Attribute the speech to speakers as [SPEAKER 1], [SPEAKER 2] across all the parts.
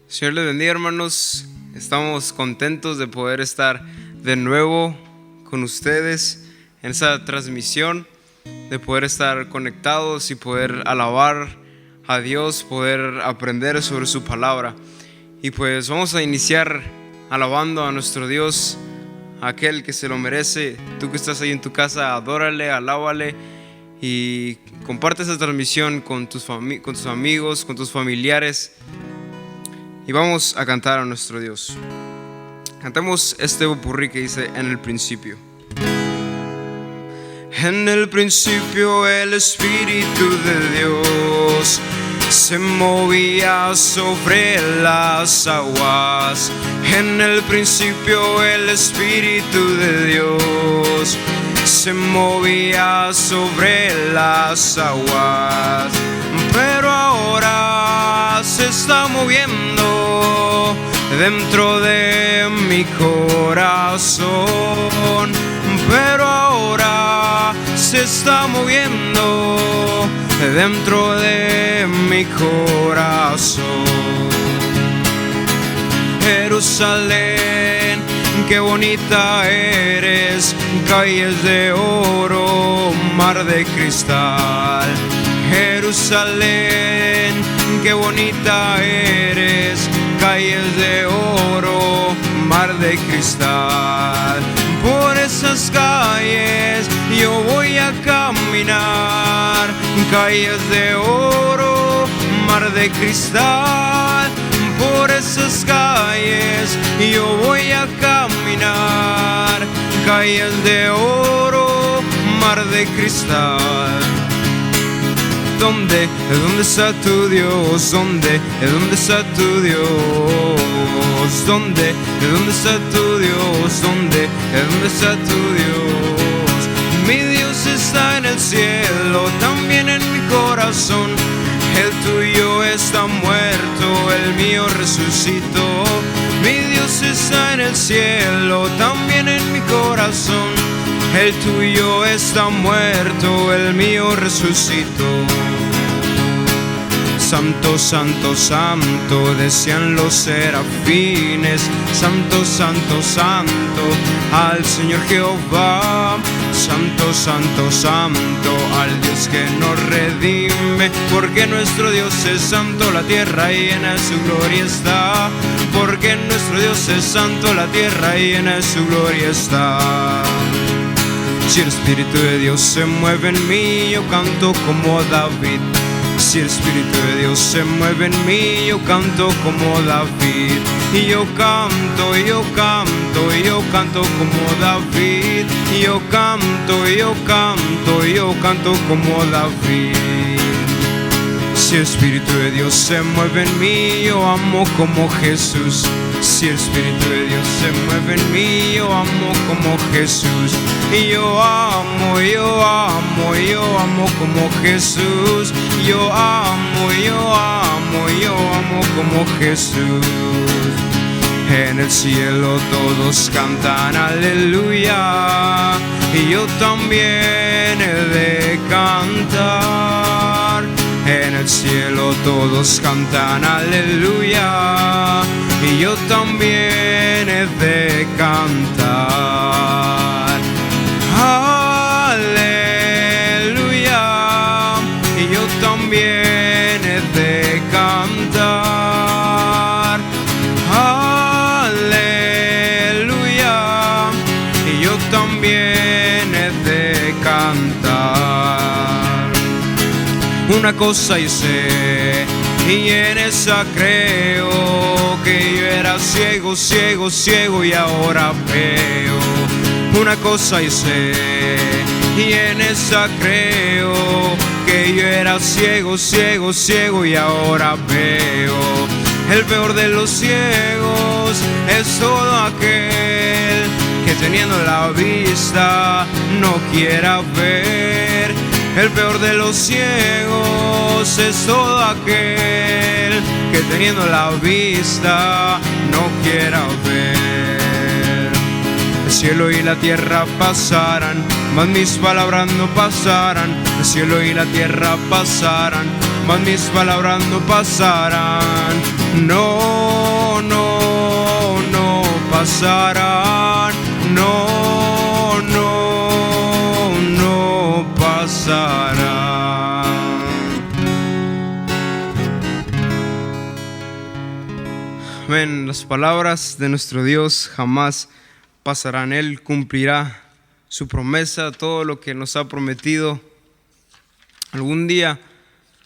[SPEAKER 1] Señor les bendiga, hermanos. Estamos contentos de poder estar de nuevo con ustedes en esa transmisión, de poder estar conectados y poder alabar a Dios, poder aprender sobre su palabra. Y pues vamos a iniciar alabando a nuestro Dios, aquel que se lo merece. Tú que estás ahí en tu casa, adórale, alábale y comparte esa transmisión con tus amigos, con tus familiares. Y vamos a cantar a nuestro Dios. Cantemos este popurrí que dice: en el principio. En el principio el Espíritu de Dios se movía sobre las aguas. En el principio el Espíritu de Dios se movía sobre las aguas. Pero ahora se está moviendo dentro de mi corazón. Pero ahora se está moviendo dentro de mi corazón. Jerusalén, qué bonita eres, calles de oro, mar de cristal. Jerusalén, qué bonita eres, calles de oro, mar de cristal. Por esas calles yo voy a caminar, calles de oro, mar de cristal. Por esas calles yo voy a caminar, calles de oro, mar de cristal. ¿Dónde está tu Dios? ¿Dónde está tu Dios? ¿Dónde está tu Dios? ¿Dónde está tu Dios? Mi Dios está en el cielo, también en mi corazón. El tuyo está muerto, el mío resucitó. Mi Dios está en el cielo, también en mi corazón. El tuyo está muerto, el mío resucitó. Santo, santo, santo, decían los serafines. Santo, santo, santo, al Señor Jehová. Santo, santo, santo, al Dios que nos redime. Porque nuestro Dios es santo, la tierra llena de su gloria está. Porque nuestro Dios es santo, la tierra llena de su gloria está. Si el Espíritu de Dios se mueve en mí, yo canto como David. Si el Espíritu de Dios se mueve en mí, yo canto como David. Y yo canto, yo canto, yo canto como David. Y yo canto, yo canto, yo canto como David. Si el Espíritu de Dios se mueve en mí, yo amo como Jesús. Si el Espíritu de Dios se mueve en mí, yo amo como Jesús. Y yo amo, yo amo, yo amo como Jesús. Yo amo, yo amo, yo amo como Jesús. En el cielo todos cantan aleluya, y yo también he de cantar. En el cielo todos cantan aleluya, y yo también he de cantar. Aleluya, y yo también he de cantar. Aleluya, y yo también he de cantar. Una cosa hice y en esa creo, que yo era ciego, ciego, ciego y ahora veo. Una cosa hice y en esa creo, que yo era ciego, ciego, ciego y ahora veo. El peor de los ciegos es todo aquel que teniendo la vista no quiera ver. El peor de los ciegos es todo aquel que teniendo la vista no quiera ver. El cielo y la tierra pasarán, mas mis palabras no pasarán. El cielo y la tierra pasarán, mas mis palabras no pasarán. No pasarán, no, no, no pasarán. Amén. Las palabras de nuestro Dios jamás pasarán. Él cumplirá su promesa, todo lo que nos ha prometido. Algún día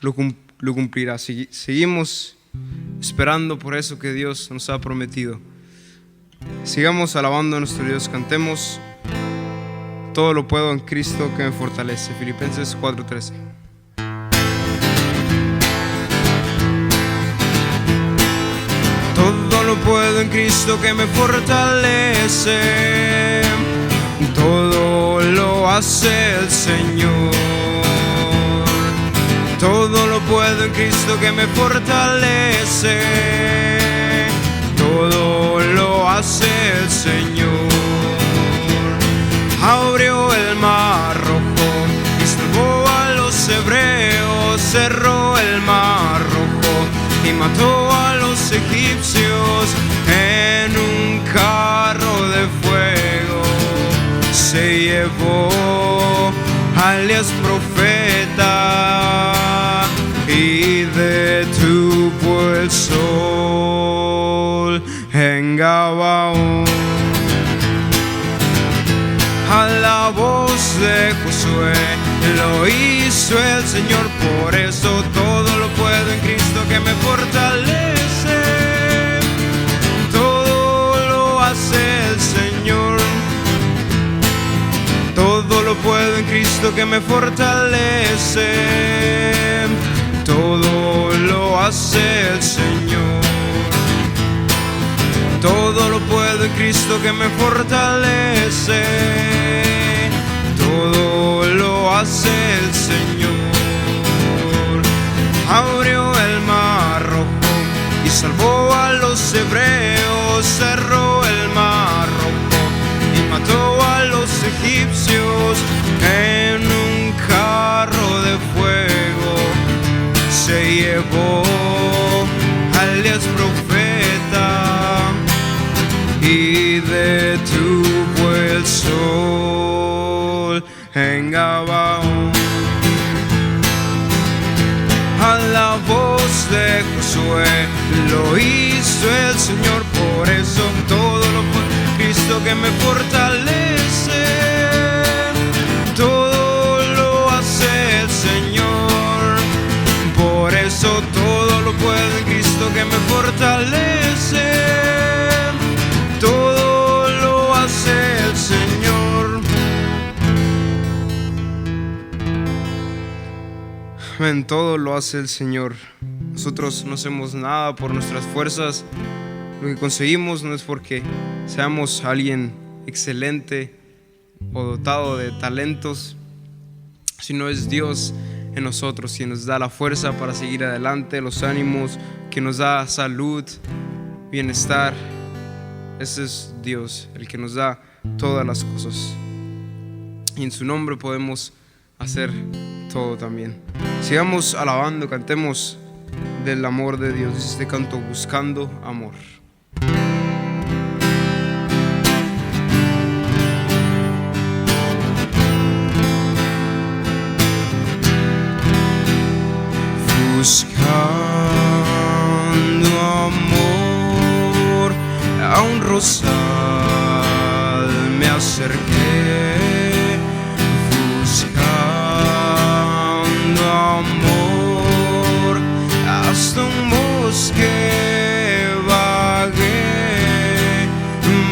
[SPEAKER 1] lo cumplirá. Seguimos esperando por eso que Dios nos ha prometido. Sigamos alabando a nuestro Dios. Cantemos todo lo puedo en Cristo que me fortalece. Filipenses 4:13. Todo lo puedo en Cristo que me fortalece. Todo lo hace el Señor. Todo lo puedo en Cristo que me fortalece. Todo lo hace el Señor. Abrió el mar rojo y salvó a los hebreos. Cerró el mar rojo y mató a los egipcios en un carro de fuego. Se llevó a Elías profeta y detuvo el sol en Gabaón. A la voz de Josué lo hizo el Señor, por eso todo lo puedo en Cristo que me fortalece. Todo lo hace el Señor. Todo lo puedo en Cristo que me fortalece. Todo lo hace el Señor. Todo lo puedo en Cristo que me fortalece. Todo lo hace el Señor. Abrió el mar rojo y salvó a los hebreos. Cerró el mar rojo y mató a los egipcios en un carro de fuego. Se llevó a Elías profeta y detuvo el sol en Gabaón. A la voz de Josué lo hizo el Señor, por eso todo lo puedo en Cristo que me fortalece. Todo lo hace el Señor, por eso todo lo puedo en Cristo que me fortalece. Todo lo hace el Señor. Amén. Todo lo hace el Señor. Nosotros no hacemos nada por nuestras fuerzas. Lo que conseguimos no es porque seamos alguien excelente o dotado de talentos, sino es Dios en nosotros quien nos da la fuerza para seguir adelante, los ánimos, que nos da salud, bienestar. Ese es Dios, el que nos da todas las cosas. Y en su nombre podemos hacer todo también. Sigamos alabando, cantemos del amor de Dios. Dice este canto, buscando amor. Buscando amor a un rosal me acerqué, buscando amor hasta un bosque vagué,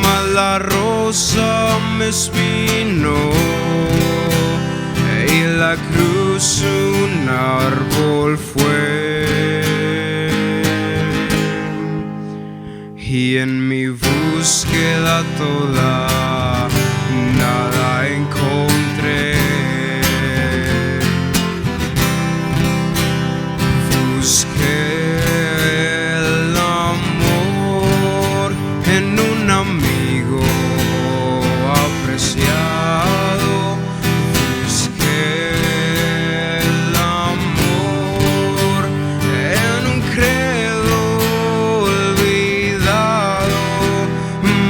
[SPEAKER 1] mas la rosa me espinó y la cruz un árbol fue. Y en mi búsqueda toda nada encontré. Busqué el amor en un amigo apreciado. Busqué el amor en un credo olvidado,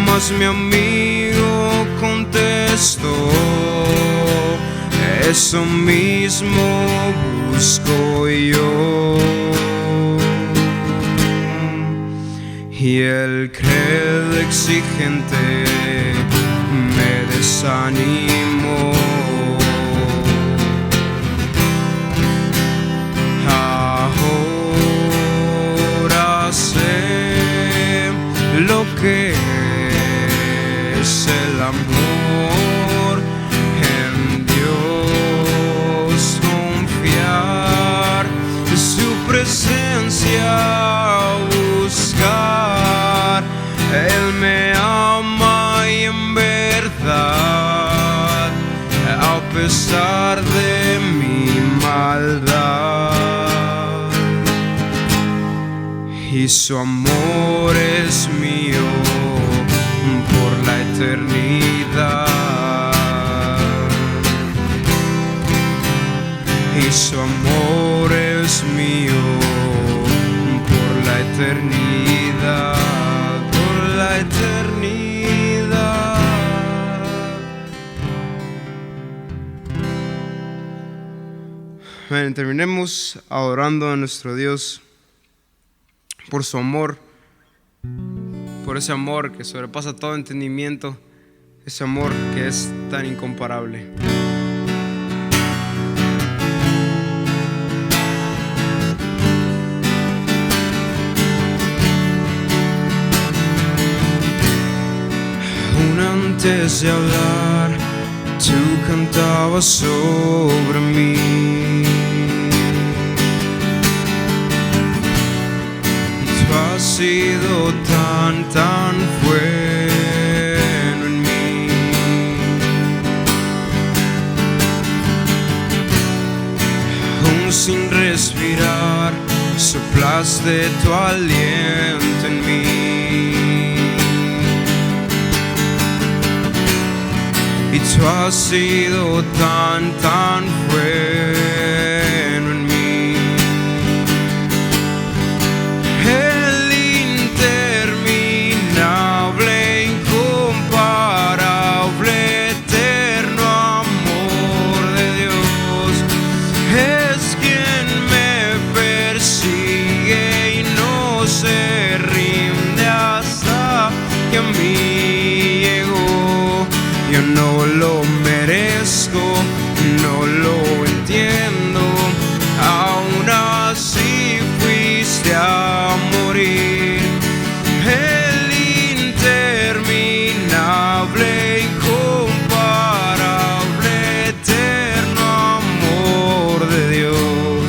[SPEAKER 1] mas Entonces mi amigo contestó: eso mismo busco yo. Y el credo exigente me desanimó. Ahora sé lo que es el amor, en Dios confiar, su presencia buscar. Él me ama y en verdad, a pesar de mi maldad, y su amor es mío por la eternidad, y su amor es mío por la eternidad, por la eternidad. Bien, terminemos adorando a nuestro Dios por su amor, por ese amor que sobrepasa todo entendimiento, ese amor que es tan incomparable. Aún antes de hablar, tú cantabas sobre mí. Has sido tan bueno en mí. Aún sin respirar, soplaste tu aliento en mí. Y tú has sido tan bueno en mí. No lo merezco, no lo entiendo, aún así fuiste a morir. El interminable, incomparable, eterno amor de Dios.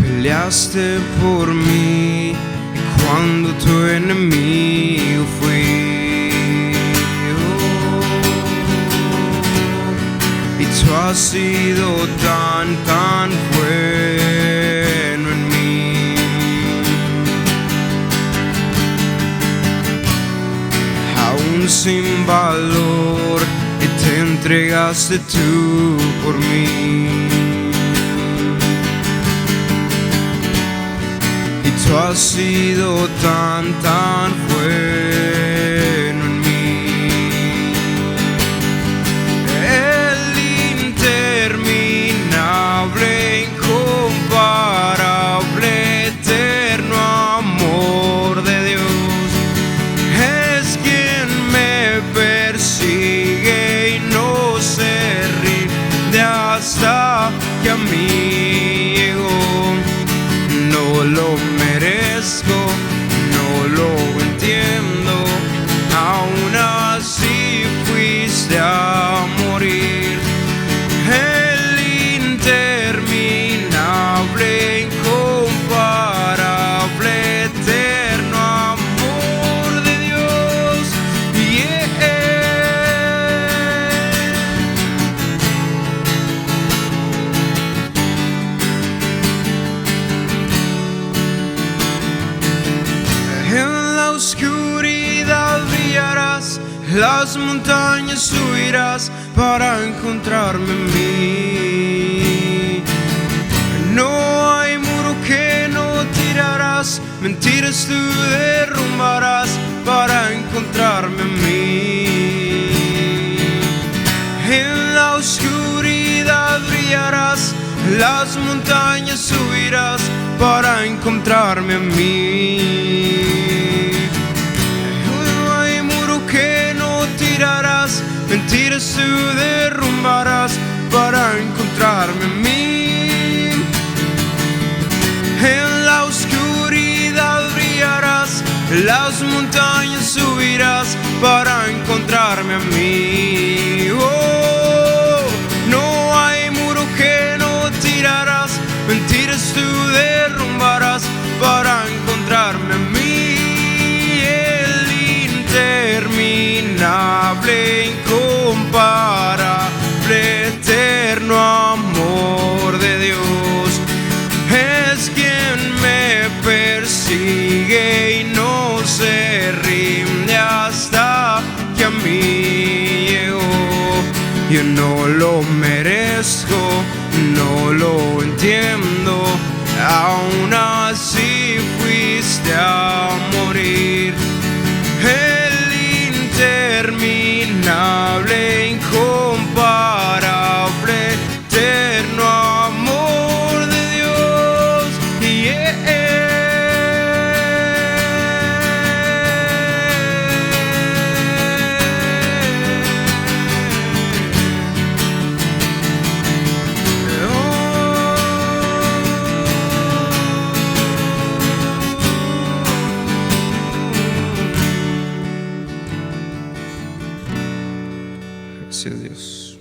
[SPEAKER 1] Peleaste por mí cuando tu enemigo fui. Y tú has sido tan bueno en mí. Aún sin valor, te entregaste tú por mí. Tú has sido tan bueno en mí. El interminable, incomparable, eterno amor de Dios es quien me persigue y no se rinde hasta que a mí llegó. No lo merezco, no lo entiendo, aún así fuiste a morir. El interminable, incomparable, eterno amor de Dios. las montañas subirás para encontrarme en mí. No hay muro que no tirarás, mentiras tú derrumbarás para encontrarme en mí. En la oscuridad brillarás, las montañas subirás para encontrarme en mí. No hay muro que no tirarás, mentiras tú derrumbarás para encontrarme en mí. En la oscuridad brillarás, las montañas subirás para encontrarme a mí. Oh, no hay muro que no tirarás, mentiras tú derrumbarás para encontrarme a mí. El interminable, incomparable, eterno amor de Dios es quien me persigue y no se rinde hasta que a mí llegó. Yo no lo merezco, no lo entiendo, aún así fuiste a morir. El interminable, incomparable, eterno amor de Dios. Gracias, Dios.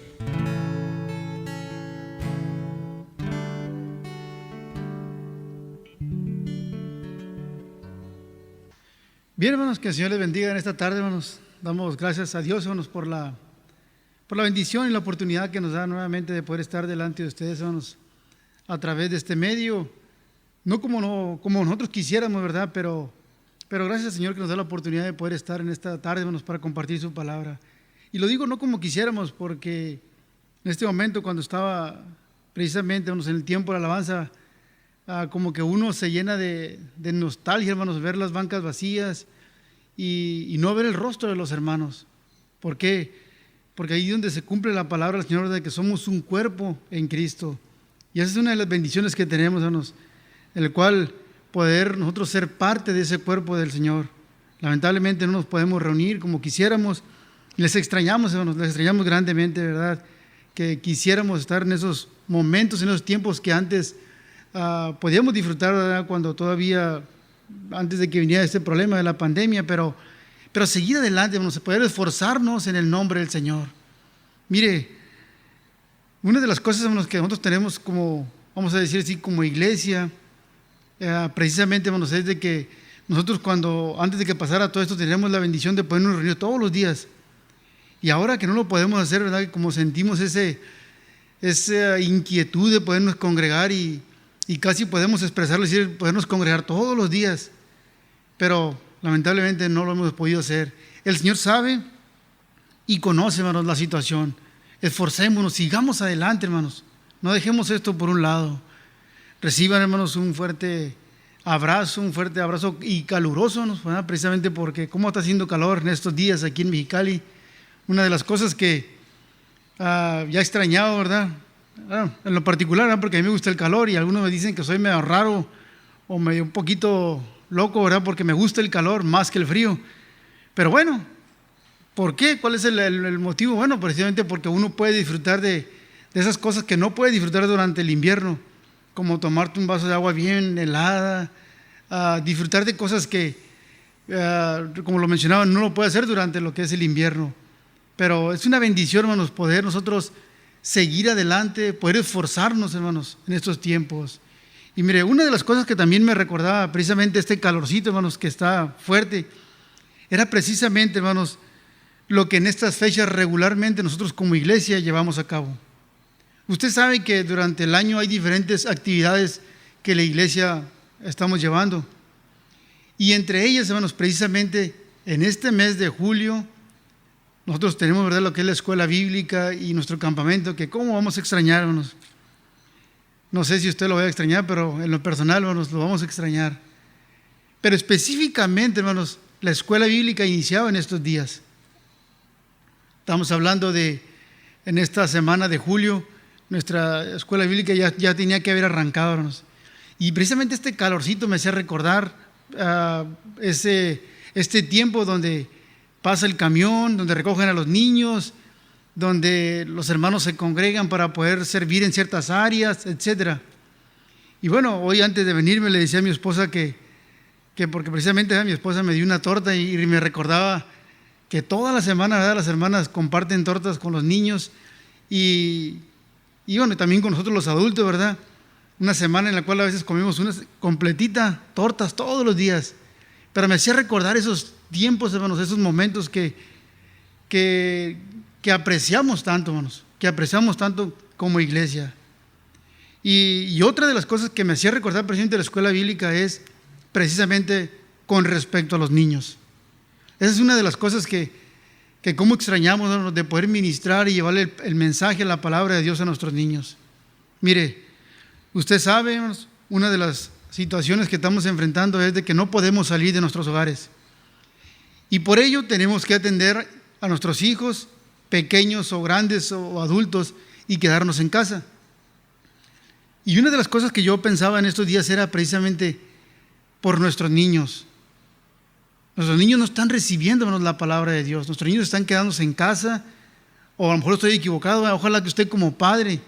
[SPEAKER 2] Bien, hermanos, que el Señor les bendiga en esta tarde, hermanos. Damos gracias a Dios, hermanos, por la bendición y la oportunidad que nos da nuevamente de poder estar delante de ustedes, hermanos, a través de este medio. No como nosotros quisiéramos, ¿verdad? Pero gracias al Señor que nos da la oportunidad de poder estar en esta tarde, hermanos, para compartir su palabra. Y lo digo no como quisiéramos, porque en este momento, cuando estaba precisamente, hermanos, en el tiempo de la alabanza, como que uno se llena de nostalgia, hermanos, ver las bancas vacías y no ver el rostro de los hermanos. ¿Por qué? Porque ahí es donde se cumple la palabra del Señor de que somos un cuerpo en Cristo. Y esa es una de las bendiciones que tenemos, hermanos, en el cual poder nosotros ser parte de ese cuerpo del Señor. Lamentablemente no nos podemos reunir como quisiéramos. Les extrañamos, hermanos, les extrañamos grandemente, ¿verdad? Que quisiéramos estar en esos momentos, en esos tiempos que antes podíamos disfrutar, ¿verdad? Cuando todavía, antes de que viniera este problema de la pandemia, pero seguir adelante, hermanos, poder esforzarnos en el nombre del Señor. Mire, una de las cosas, hermanos, que nosotros tenemos como, vamos a decir así, como iglesia, precisamente, hermanos, es de que nosotros antes de que pasara todo esto, teníamos la bendición de podernos reunir todos los días. Y ahora que no lo podemos hacer, ¿verdad? Como sentimos esa inquietud de podernos congregar y casi podemos expresarlo, decir, podernos congregar todos los días. Pero lamentablemente no lo hemos podido hacer. El Señor sabe y conoce, hermanos, la situación. Esforcémonos, sigamos adelante, hermanos. No dejemos esto por un lado. Reciban, hermanos, un fuerte abrazo y caluroso, ¿verdad? Precisamente porque como está haciendo calor en estos días aquí en Mexicali. Una de las cosas que ya he extrañado, ¿verdad? En lo particular, ¿verdad? Porque a mí me gusta el calor y algunos me dicen que soy medio raro o medio un poquito loco, ¿verdad? Porque me gusta el calor más que el frío. Pero bueno, ¿por qué? ¿Cuál es el motivo? Bueno, precisamente porque uno puede disfrutar de esas cosas que no puede disfrutar durante el invierno, como tomarte un vaso de agua bien helada, disfrutar de cosas que, como lo mencionaba, no lo puede hacer durante lo que es el invierno. Pero es una bendición, hermanos, poder nosotros seguir adelante, poder esforzarnos, hermanos, en estos tiempos. Y mire, una de las cosas que también me recordaba precisamente este calorcito, hermanos, que está fuerte, era precisamente, hermanos, lo que en estas fechas regularmente nosotros como iglesia llevamos a cabo. Usted sabe que durante el año hay diferentes actividades que la iglesia estamos llevando. Y entre ellas, hermanos, precisamente en este mes de julio, Nosotros tenemos, ¿verdad?, lo que es la escuela bíblica y nuestro campamento, que cómo vamos a extrañar, hermanos. No sé si usted lo va a extrañar, pero en lo personal, hermanos, lo vamos a extrañar. Pero específicamente, hermanos, la escuela bíblica iniciaba en estos días. Estamos hablando en esta semana de julio, nuestra escuela bíblica ya tenía que haber arrancado, hermanos. Y precisamente este calorcito me hacía recordar este tiempo donde pasa el camión, donde recogen a los niños, donde los hermanos se congregan para poder servir en ciertas áreas, etc. Y bueno, hoy antes de venirme le decía a mi esposa que porque precisamente mi esposa me dio una torta y me recordaba que toda la semana, ¿verdad?, las hermanas comparten tortas con los niños y bueno, también con nosotros los adultos, ¿verdad? Una semana en la cual a veces comemos una completita, tortas todos los días. Pero me hacía recordar esos tiempos, hermanos, esos momentos que apreciamos tanto, hermanos, que apreciamos tanto como iglesia. Y otra de las cosas que me hacía recordar precisamente de la escuela bíblica es precisamente con respecto a los niños. Esa es una de las cosas que cómo extrañamos, ¿no?, de poder ministrar y llevarle el mensaje, la palabra de Dios a nuestros niños. Mire, usted sabe, hermanos, una de las situaciones que estamos enfrentando es de que no podemos salir de nuestros hogares. Y por ello tenemos que atender a nuestros hijos, pequeños o grandes o adultos, y quedarnos en casa. Y una de las cosas que yo pensaba en estos días era precisamente por nuestros niños. Nuestros niños no están recibiendo, hermanos, la palabra de Dios. Nuestros niños están quedándose en casa, o a lo mejor estoy equivocado. Ojalá que usted como padre,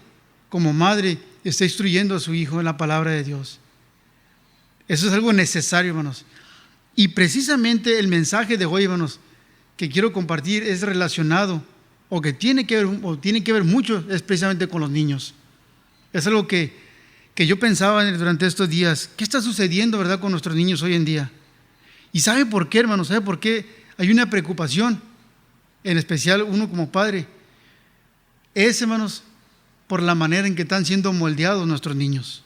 [SPEAKER 2] como madre, esté instruyendo a su hijo en la palabra de Dios. Eso es algo necesario, hermanos. Y precisamente el mensaje de hoy, hermanos, que quiero compartir es relacionado, o que tiene que ver mucho, es precisamente con los niños. Es algo que yo pensaba durante estos días. ¿Qué está sucediendo, verdad, con nuestros niños hoy en día? ¿Y sabe por qué, hermanos? ¿Sabe por qué hay una preocupación? En especial uno como padre. Es, hermanos, por la manera en que están siendo moldeados nuestros niños.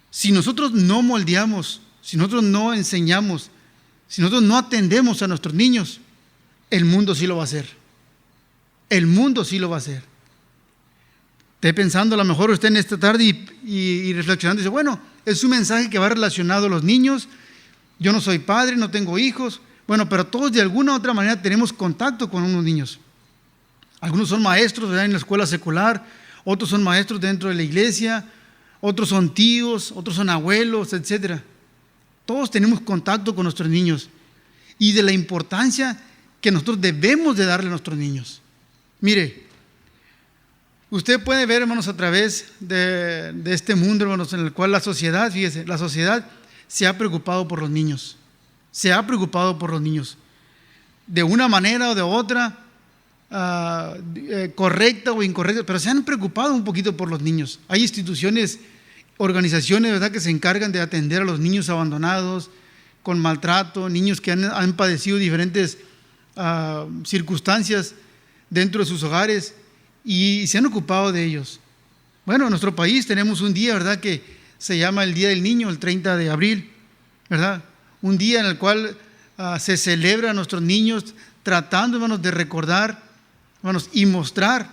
[SPEAKER 2] Si nosotros no moldeamos, si nosotros no enseñamos, si nosotros no atendemos a nuestros niños, el mundo sí lo va a hacer. El mundo sí lo va a hacer. Esté pensando, a lo mejor usted en esta tarde y reflexionando, dice, bueno, es un mensaje que va relacionado a los niños. Yo no soy padre, no tengo hijos. Bueno, pero todos de alguna u otra manera tenemos contacto con unos niños. Algunos son maestros, ¿verdad?, en la escuela secular, otros son maestros dentro de la iglesia, otros son tíos, otros son abuelos, etc. Todos tenemos contacto con nuestros niños y de la importancia que nosotros debemos de darle a nuestros niños. Mire, usted puede ver, hermanos, a través de este mundo, hermanos, en el cual la sociedad, fíjese, la sociedad se ha preocupado por los niños. Se ha preocupado por los niños. De una manera o de otra, correcta o incorrecta, pero se han preocupado un poquito por los niños. Hay instituciones, organizaciones, ¿verdad?, que se encargan de atender a los niños abandonados, con maltrato, niños que han padecido diferentes circunstancias dentro de sus hogares y se han ocupado de ellos. Bueno, en nuestro país tenemos un día, ¿verdad?, que se llama el Día del Niño, el 30 de abril, ¿verdad? Un día en el cual se celebra a nuestros niños, tratando, hermanos, de recordar, hermanos, y mostrar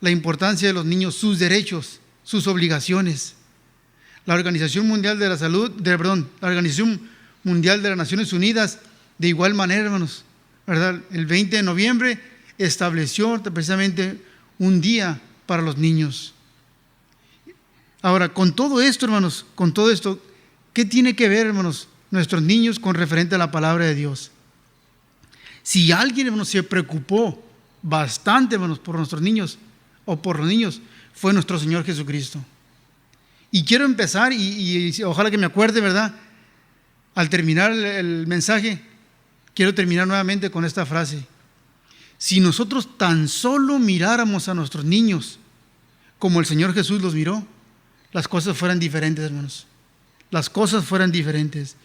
[SPEAKER 2] la importancia de los niños, sus derechos, sus obligaciones. La Organización Mundial de la Salud, la Organización Mundial de las Naciones Unidas, de igual manera, hermanos, ¿verdad?, el 20 de noviembre estableció precisamente un día para los niños. Ahora, con todo esto, hermanos, con todo esto, ¿qué tiene que ver, hermanos, nuestros niños con referente a la palabra de Dios? Si alguien, hermanos, se preocupó bastante, hermanos, por nuestros niños o por los niños, fue nuestro Señor Jesucristo. Y quiero empezar, y ojalá que me acuerde, ¿verdad?, al terminar el mensaje, quiero terminar nuevamente con esta frase. Si nosotros tan solo miráramos a nuestros niños como el Señor Jesús los miró, las cosas fueran diferentes, hermanos. Las cosas fueran diferentes.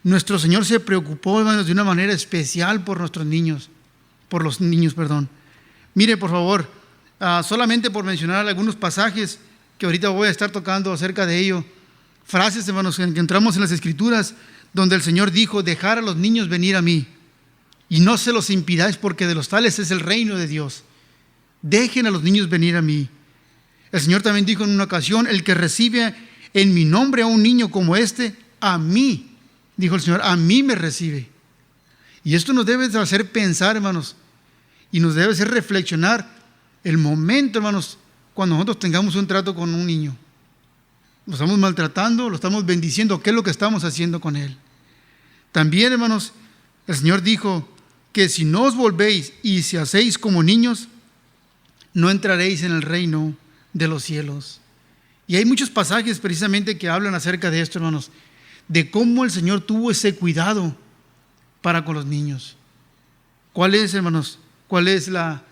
[SPEAKER 2] Nuestro Señor se preocupó, hermanos, de una manera especial por nuestros niños, por los niños, perdón. Mire, por favor, solamente por mencionar algunos pasajes que ahorita voy a estar tocando acerca de ello, frases, hermanos, que encontramos en las Escrituras, donde el Señor dijo, dejar a los niños venir a mí. y no se los impidáis, porque de los tales es el reino de Dios. Dejen a los niños venir a mí. El Señor también dijo en una ocasión: el que recibe en mi nombre a un niño como este, a mí, dijo el Señor, a mí me recibe. Y esto nos debe hacer pensar, hermanos, y nos debe hacer reflexionar el momento, hermanos, cuando nosotros tengamos un trato con un niño. Lo estamos maltratando, lo estamos bendiciendo, ¿qué es lo que estamos haciendo con él? También, hermanos, el Señor dijo que si no os volvéis y si hacéis como niños, no entraréis en el reino de los cielos. Y hay muchos pasajes precisamente que hablan acerca de esto, hermanos, de cómo el Señor tuvo ese cuidado para con los niños. ¿Cuál es, hermanos? ¿Cuál es la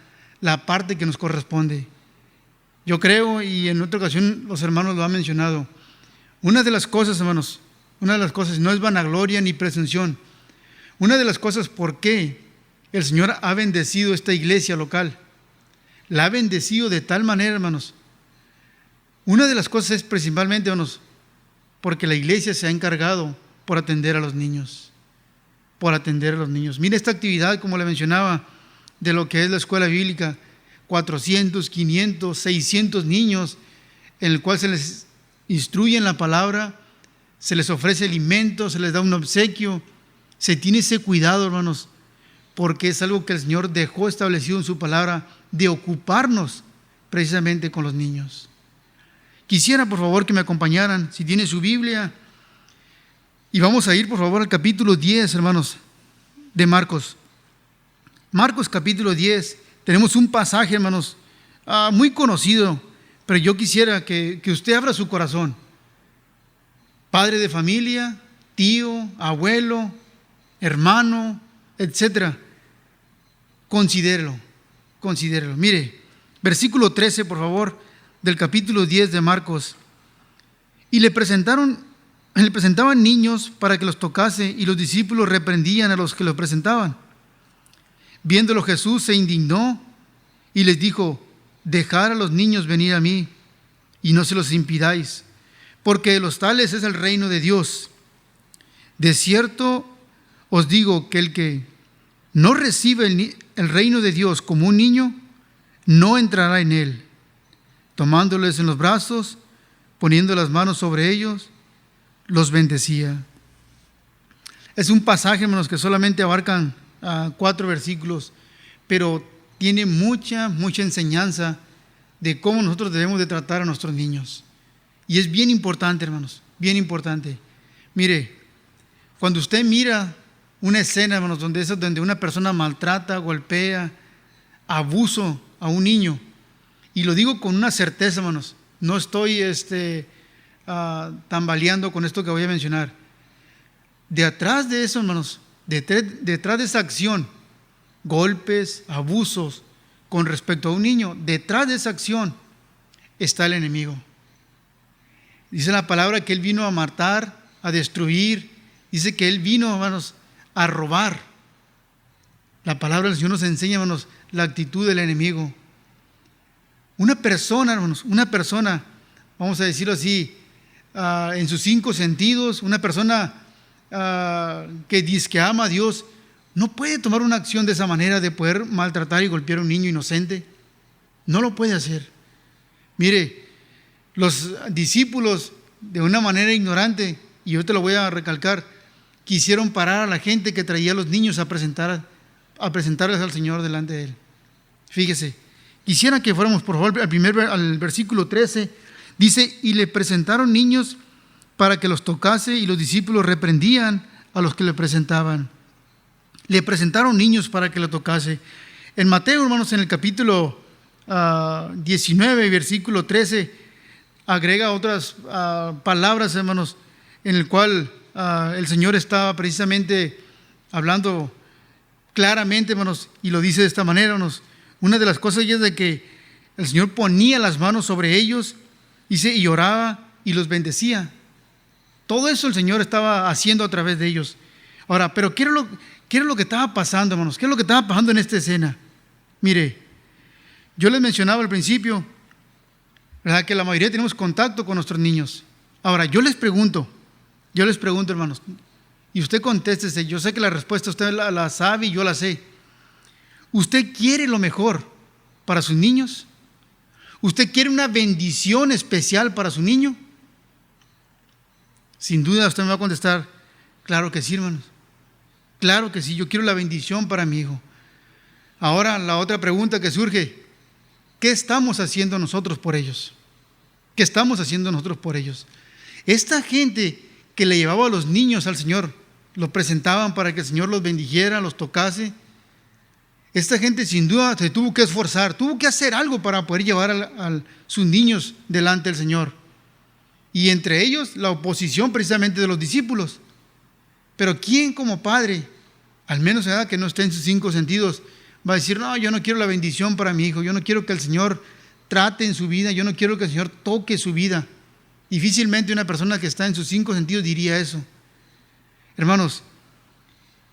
[SPEAKER 2] parte que nos corresponde? Yo creo, y en otra ocasión los hermanos lo han mencionado, una de las cosas, hermanos, una de las cosas no es vanagloria ni presunción. Una de las cosas por qué el Señor ha bendecido esta iglesia local, la ha bendecido de tal manera, hermanos. Una de las cosas es principalmente, hermanos, porque la iglesia se ha encargado por atender a los niños. Por atender a los niños. Mira esta actividad, como le mencionaba, de lo que es la escuela bíblica: 400, 500, 600 niños, en el cual se les instruye en la palabra, se les ofrece alimento, se les da un obsequio. Se tiene ese cuidado, hermanos, porque es algo que el Señor dejó establecido en su palabra, de ocuparnos precisamente con los niños. Quisiera, por favor, que me acompañaran, si tienen su Biblia, y vamos a ir, por favor, al capítulo 10, hermanos, de Marcos. Marcos capítulo 10, tenemos un pasaje, hermanos, muy conocido, pero yo quisiera que usted abra su corazón. Padre de familia, tío, abuelo, hermano, etcétera. Considérelo. Mire, versículo 13, por favor, del capítulo 10 de Marcos. Y le presentaban niños para que los tocase, y los discípulos reprendían a los que los presentaban. Viéndolo, Jesús se indignó y les dijo: dejad a los niños venir a mí, y no se los impidáis, porque de los tales es el reino de Dios. De cierto os digo que el que no recibe el reino de Dios como un niño, no entrará en él. Tomándoles en los brazos, poniendo las manos sobre ellos, los bendecía. Es un pasaje, hermanos, que solamente abarcan 4 versículos, pero tiene mucha enseñanza de cómo nosotros debemos de tratar a nuestros niños. Y es bien importante, hermanos, bien importante. Mire, cuando usted mira una escena, hermanos, donde una persona maltrata, golpea, abuso a un niño, y lo digo con una certeza, hermanos, no estoy tambaleando con esto que voy a mencionar. Detrás de eso, hermanos, detrás de esa acción, golpes, abusos con respecto a un niño, detrás de esa acción está el enemigo. Dice la palabra que él vino a matar, a destruir. Dice que él vino, hermanos, a robar. La palabra del Señor nos enseña, hermanos, la actitud del enemigo. Una persona, hermanos, vamos a decirlo así, en sus 5 sentidos, una persona que dice que ama a Dios, no puede tomar una acción de esa manera, de poder maltratar y golpear a un niño inocente. No lo puede hacer. Mire, los discípulos, de una manera ignorante, y yo te lo voy a recalcar, quisieron parar a la gente que traía a los niños a presentarles al Señor delante de Él. Fíjese, quisiera que fuéramos, por favor, al versículo 13. Dice: y le presentaron niños para que los tocase, y los discípulos reprendían a los que le presentaban. Le presentaron niños para que lo tocase. En Mateo, hermanos, en el capítulo 19, versículo 13, agrega otras palabras, hermanos, en el cual el Señor estaba precisamente hablando claramente, hermanos, y lo dice de esta manera, hermanos. Una de las cosas es de que el Señor ponía las manos sobre ellos, dice, y oraba y los bendecía. Todo eso el Señor estaba haciendo a través de ellos. Ahora, pero ¿qué era lo que estaba pasando, hermanos? ¿Qué es lo que estaba pasando en esta escena? Mire, yo les mencionaba al principio, ¿verdad?, que la mayoría tenemos contacto con nuestros niños. Ahora, yo les pregunto, hermanos, Y usted contéstese, yo sé que la respuesta usted la sabe y yo la sé. ¿Usted quiere lo mejor para sus niños? ¿Usted quiere una bendición especial para su niño? Sin duda usted me va a contestar, claro que sí, hermanos. Claro que sí, yo quiero la bendición para mi hijo. Ahora la otra pregunta que surge, ¿qué estamos haciendo nosotros por ellos? ¿Qué estamos haciendo nosotros por ellos? Esta gente que le llevaba a los niños al Señor, los presentaban para que el Señor los bendijera, los tocase. Esta gente sin duda se tuvo que esforzar, tuvo que hacer algo para poder llevar a sus niños delante del Señor. Y entre ellos la oposición precisamente de los discípulos. Pero ¿quién como padre, al menos que no esté en sus 5 sentidos, va a decir, no, yo no quiero la bendición para mi hijo, yo no quiero que el Señor trate en su vida, yo no quiero que el Señor toque su vida? Difícilmente una persona que está en sus 5 sentidos diría eso. Hermanos,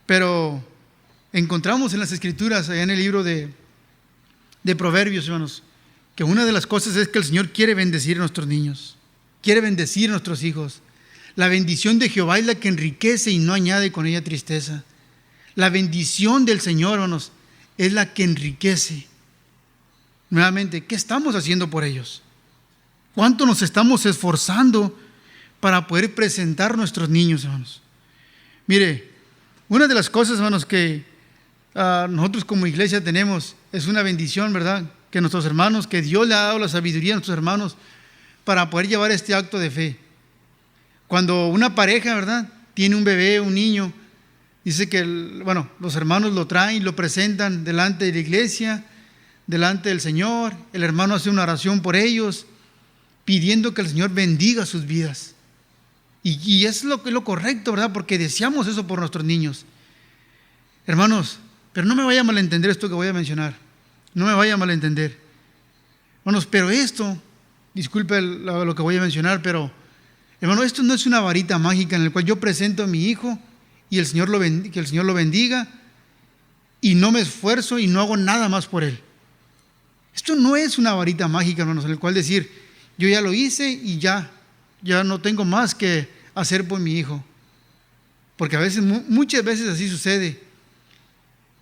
[SPEAKER 2] pero encontramos en las Escrituras, allá en el libro de Proverbios, hermanos, que una de las cosas es que el Señor quiere bendecir a nuestros niños, quiere bendecir a nuestros hijos. La bendición de Jehová es la que enriquece y no añade con ella tristeza. La bendición del Señor, hermanos, es la que enriquece. Nuevamente, ¿qué estamos haciendo por ellos? ¿Cuánto nos estamos esforzando para poder presentar a nuestros niños, hermanos? Mire, una de las cosas, hermanos, que nosotros como iglesia tenemos es una bendición, ¿verdad? Que nuestros hermanos, que Dios le ha dado la sabiduría a nuestros hermanos para poder llevar este acto de fe. Cuando una pareja, ¿verdad?, tiene un bebé, un niño, dice que, los hermanos lo traen, lo presentan delante de la iglesia, delante del Señor. El hermano hace una oración por ellos, pidiendo que el Señor bendiga sus vidas. Y es lo correcto, ¿verdad? Porque deseamos eso por nuestros niños. Hermanos, pero no me vaya a malentender esto que voy a mencionar. No me vaya a malentender. Hermanos, pero esto, disculpe lo que voy a mencionar, pero, hermano, esto no es una varita mágica en la cual yo presento a mi hijo y que el Señor lo bendiga y no me esfuerzo y no hago nada más por él. Esto no es una varita mágica, hermanos, en la cual decir, yo ya lo hice y ya no tengo más que hacer por mi hijo. Porque a veces, muchas veces así sucede.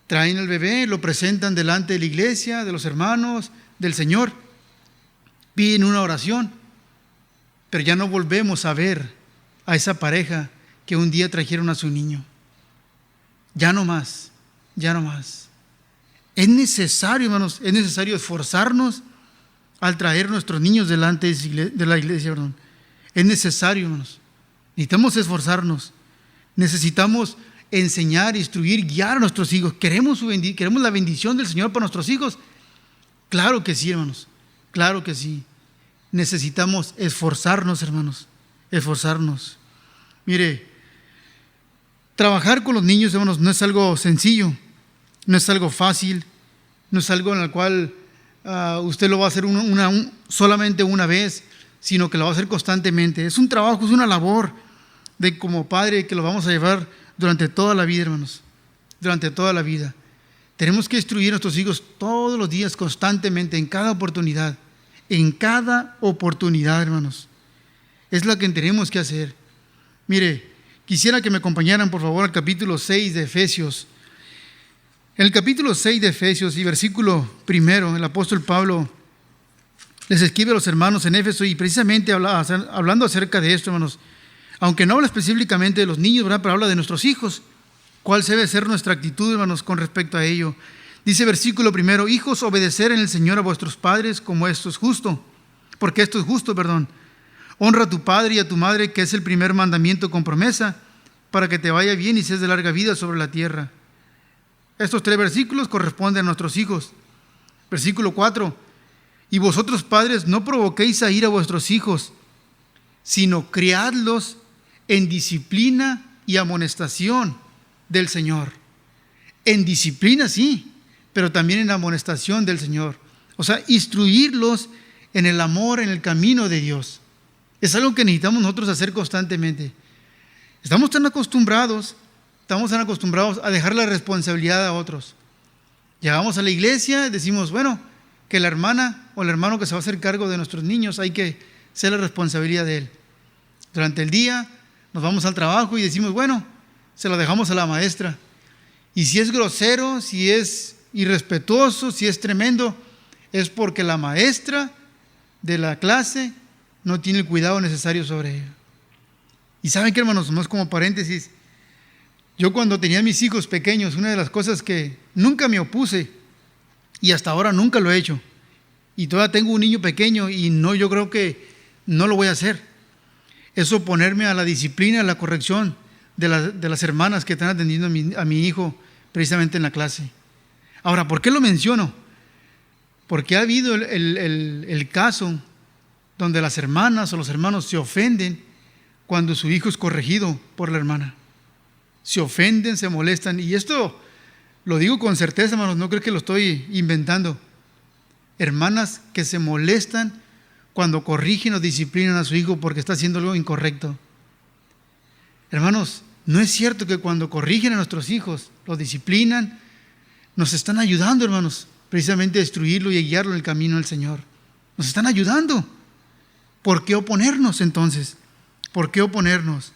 [SPEAKER 2] Traen al bebé, lo presentan delante de la iglesia, de los hermanos, del Señor, piden una oración, pero ya no volvemos a ver a esa pareja que un día trajeron a su niño. Ya no más. Es necesario, hermanos, esforzarnos al traer nuestros niños delante de la iglesia, perdón. Es necesario, hermanos. Necesitamos esforzarnos. Necesitamos enseñar, instruir, guiar a nuestros hijos. ¿Queremos la bendición del Señor para nuestros hijos? Claro que sí, hermanos. Claro que sí. Necesitamos esforzarnos, hermanos. Esforzarnos. Mire, trabajar con los niños, hermanos, no es algo sencillo. No es algo fácil. No es algo en el cual usted lo va a hacer solamente una vez, sino que lo va a hacer constantemente. Es un trabajo, es una labor de como padre que lo vamos a llevar durante toda la vida, hermanos. Durante toda la vida. Tenemos que instruir a nuestros hijos todos los días, constantemente, en cada oportunidad. En cada oportunidad, hermanos. Es lo que tenemos que hacer. Mire, quisiera que me acompañaran, por favor, al capítulo 6 de Efesios. En el capítulo 6 de Efesios y versículo 1, el apóstol Pablo les escribe a los hermanos en Éfeso y precisamente hablando acerca de esto, hermanos, aunque no habla específicamente de los niños, ¿verdad?, pero habla de nuestros hijos. ¿Cuál debe ser nuestra actitud, hermanos, con respecto a ello? Dice versículo 1, hijos, obedecer en el Señor a vuestros padres como esto es justo, porque esto es justo, perdón. Honra a tu padre y a tu madre, que es el primer mandamiento con promesa, para que te vaya bien y seas de larga vida sobre la tierra. Estos 3 versículos corresponden a nuestros hijos. Versículo 4, y vosotros padres no provoquéis a ira a vuestros hijos, sino criadlos en disciplina y amonestación del Señor. En disciplina sí, pero también en amonestación del Señor. O sea, instruirlos en el amor, en el camino de Dios. Es algo que necesitamos nosotros hacer constantemente. Estamos tan acostumbrados a dejar la responsabilidad a otros. Llegamos a la iglesia y decimos, bueno, que la hermana o el hermano que se va a hacer cargo de nuestros niños, hay que ser la responsabilidad de él. Durante el día nos vamos al trabajo y decimos, bueno, se lo dejamos a la maestra. Y si es grosero, si es irrespetuoso, si es tremendo, es porque la maestra de la clase no tiene el cuidado necesario sobre ella. Y ¿saben qué, hermanos? Más como paréntesis, yo cuando tenía mis hijos pequeños, una de las cosas que nunca me opuse, y hasta ahora nunca lo he hecho, y todavía tengo un niño pequeño y yo creo que no lo voy a hacer, es oponerme a la disciplina, a la corrección de las hermanas que están atendiendo a mi hijo precisamente en la clase. Ahora, ¿por qué lo menciono? Porque ha habido el caso donde las hermanas o los hermanos se ofenden cuando su hijo es corregido por la hermana. Se ofenden, se molestan. Y esto lo digo con certeza, hermanos, no creo que lo estoy inventando. Hermanas que se molestan cuando corrigen o disciplinan a su hijo porque está haciendo algo incorrecto. Hermanos, no es cierto que cuando corrigen a nuestros hijos, los disciplinan, nos están ayudando, hermanos, precisamente a instruirlo y a guiarlo en el camino del Señor. Nos están ayudando. ¿Por qué oponernos entonces? ¿Por qué oponernos?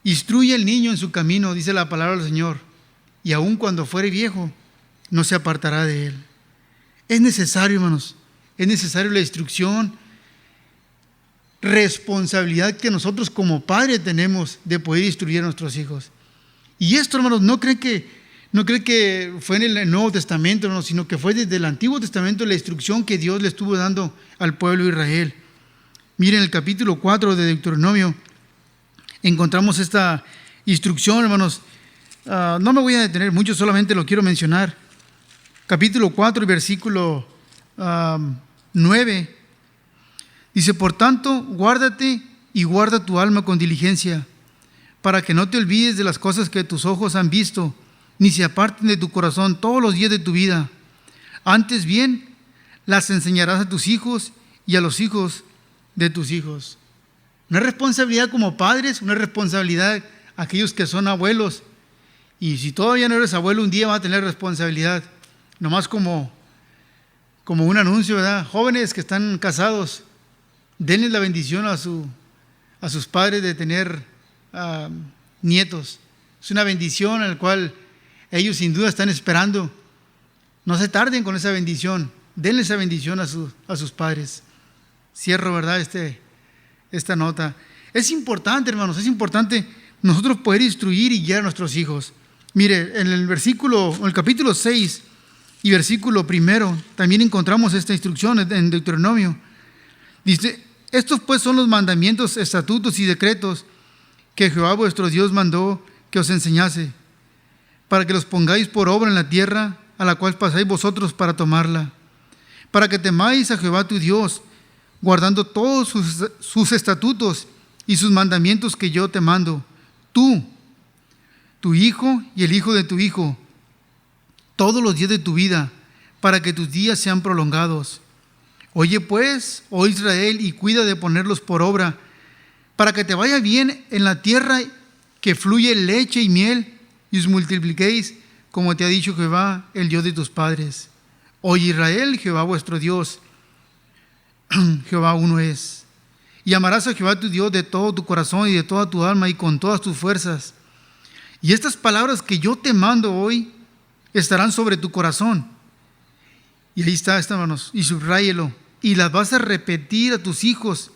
[SPEAKER 2] Instruye al niño en su camino, dice la palabra del Señor, y aun cuando fuere viejo, no se apartará de él. Es necesario, hermanos, es necesario la instrucción, responsabilidad que nosotros como padres tenemos de poder instruir a nuestros hijos. Y esto, hermanos, no creen que fue en el Nuevo Testamento, hermanos, sino que fue desde el Antiguo Testamento la instrucción que Dios le estuvo dando al pueblo de Israel. Miren el capítulo 4 de Deuteronomio, encontramos esta instrucción, hermanos. No me voy a detener mucho, solamente lo quiero mencionar. Capítulo 4 y versículo 9. Dice: por tanto, guárdate y guarda tu alma con diligencia, para que no te olvides de las cosas que tus ojos han visto, ni se aparten de tu corazón todos los días de tu vida. Antes bien, las enseñarás a tus hijos y a los hijos de tus hijos. Una responsabilidad como padres, una responsabilidad a aquellos que son abuelos. Y si todavía no eres abuelo, un día vas a tener responsabilidad. Nomás como un anuncio, ¿verdad? Jóvenes que están casados, denles la bendición a sus padres de tener nietos. Es una bendición a la cual ellos sin duda están esperando. No se tarden con esa bendición. Denle esa bendición a sus padres. Cierro, ¿verdad? Esta nota. Es importante, hermanos, es importante nosotros poder instruir y guiar a nuestros hijos. Mire, en el capítulo 6 y versículo 1, también encontramos esta instrucción en Deuteronomio. Dice: estos pues son los mandamientos, estatutos y decretos que Jehová vuestro Dios mandó que os enseñase, para que los pongáis por obra en la tierra a la cual pasáis vosotros para tomarla, para que temáis a Jehová tu Dios, guardando todos sus estatutos y sus mandamientos que yo te mando, tú, tu hijo y el hijo de tu hijo, todos los días de tu vida, para que tus días sean prolongados. Oye pues, oh Israel, y cuida de ponerlos por obra, para que te vaya bien en la tierra que fluye leche y miel, y os multipliquéis, como te ha dicho Jehová, el Dios de tus padres. Oye Israel, Jehová vuestro Dios, Jehová uno es. Y amarás a Jehová tu Dios de todo tu corazón y de toda tu alma y con todas tus fuerzas. Y estas palabras que yo te mando hoy estarán sobre tu corazón. Y ahí está, hermanos, y subráyelo. Y las vas a repetir a tus hijos,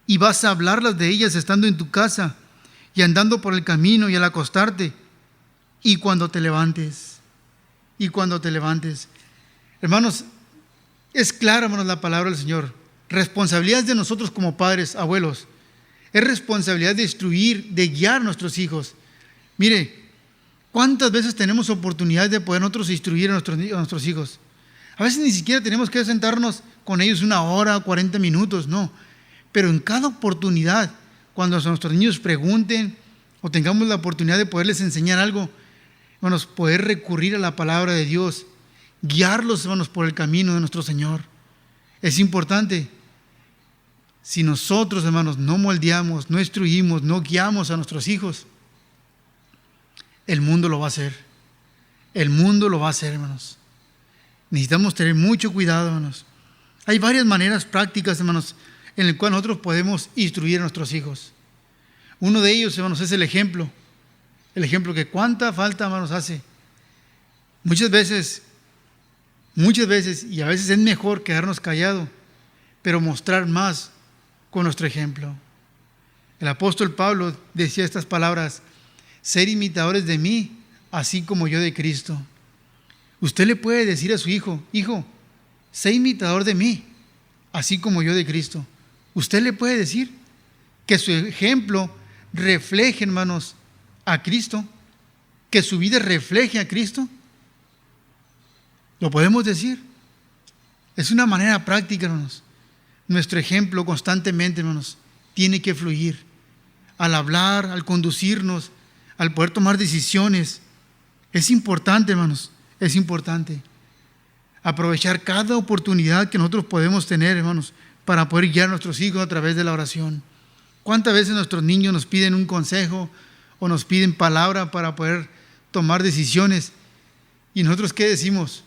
[SPEAKER 2] y vas a hablarlas de ellas estando en tu casa, y andando por el camino, y al acostarte, y cuando te levantes. Y cuando te levantes. Hermanos, es clara, hermanos, la palabra del Señor. Responsabilidad de nosotros como padres, abuelos. Es responsabilidad de instruir, de guiar a nuestros hijos. Mire, ¿cuántas veces tenemos oportunidad de poder nosotros instruir a nuestros hijos? A veces ni siquiera tenemos que sentarnos con ellos 1 hora, 40 minutos, no. Pero en cada oportunidad, cuando nuestros niños pregunten o tengamos la oportunidad de poderles enseñar algo, hermanos, poder recurrir a la palabra de Dios, guiarlos, hermanos, por el camino de nuestro Señor. Es importante. Si nosotros, hermanos, no moldeamos, no instruimos, no guiamos a nuestros hijos, el mundo lo va a hacer. El mundo lo va a hacer, hermanos. Necesitamos tener mucho cuidado, hermanos. Hay varias maneras prácticas, hermanos, en las cuales nosotros podemos instruir a nuestros hijos. Uno de ellos, hermanos, es el ejemplo. El ejemplo que cuánta falta, hermanos, hace. Muchas veces, y a veces es mejor quedarnos callados, pero mostrar más con nuestro ejemplo. El apóstol Pablo decía estas palabras: ser imitadores de mí, así como yo de Cristo. Usted le puede decir a su hijo: hijo, sé imitador de mí, así como yo de Cristo. Usted le puede decir que su ejemplo refleje, hermanos, a Cristo, que su vida refleje a Cristo. Lo podemos decir. Es una manera práctica, hermanos. Nuestro ejemplo constantemente, hermanos, tiene que fluir. Al hablar, al conducirnos, al poder tomar decisiones. Es importante, hermanos, es importante aprovechar cada oportunidad que nosotros podemos tener, hermanos, para poder guiar a nuestros hijos a través de la oración. ¿Cuántas veces nuestros niños nos piden un consejo o nos piden palabra para poder tomar decisiones? ¿Y nosotros qué decimos?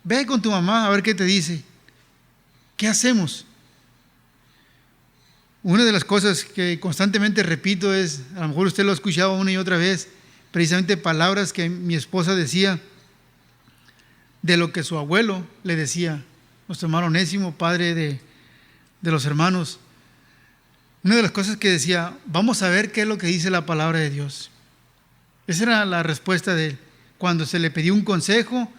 [SPEAKER 2] Ve con tu mamá a ver qué te dice. ¿Qué hacemos? Una de las cosas que constantemente repito es, a lo mejor usted lo ha escuchado una y otra vez, precisamente palabras que mi esposa decía de lo que su abuelo le decía, nuestro hermano Onésimo, padre de los hermanos. Una de las cosas que decía: vamos a ver qué es lo que dice la palabra de Dios. Esa era la respuesta de él cuando se le pedía un consejo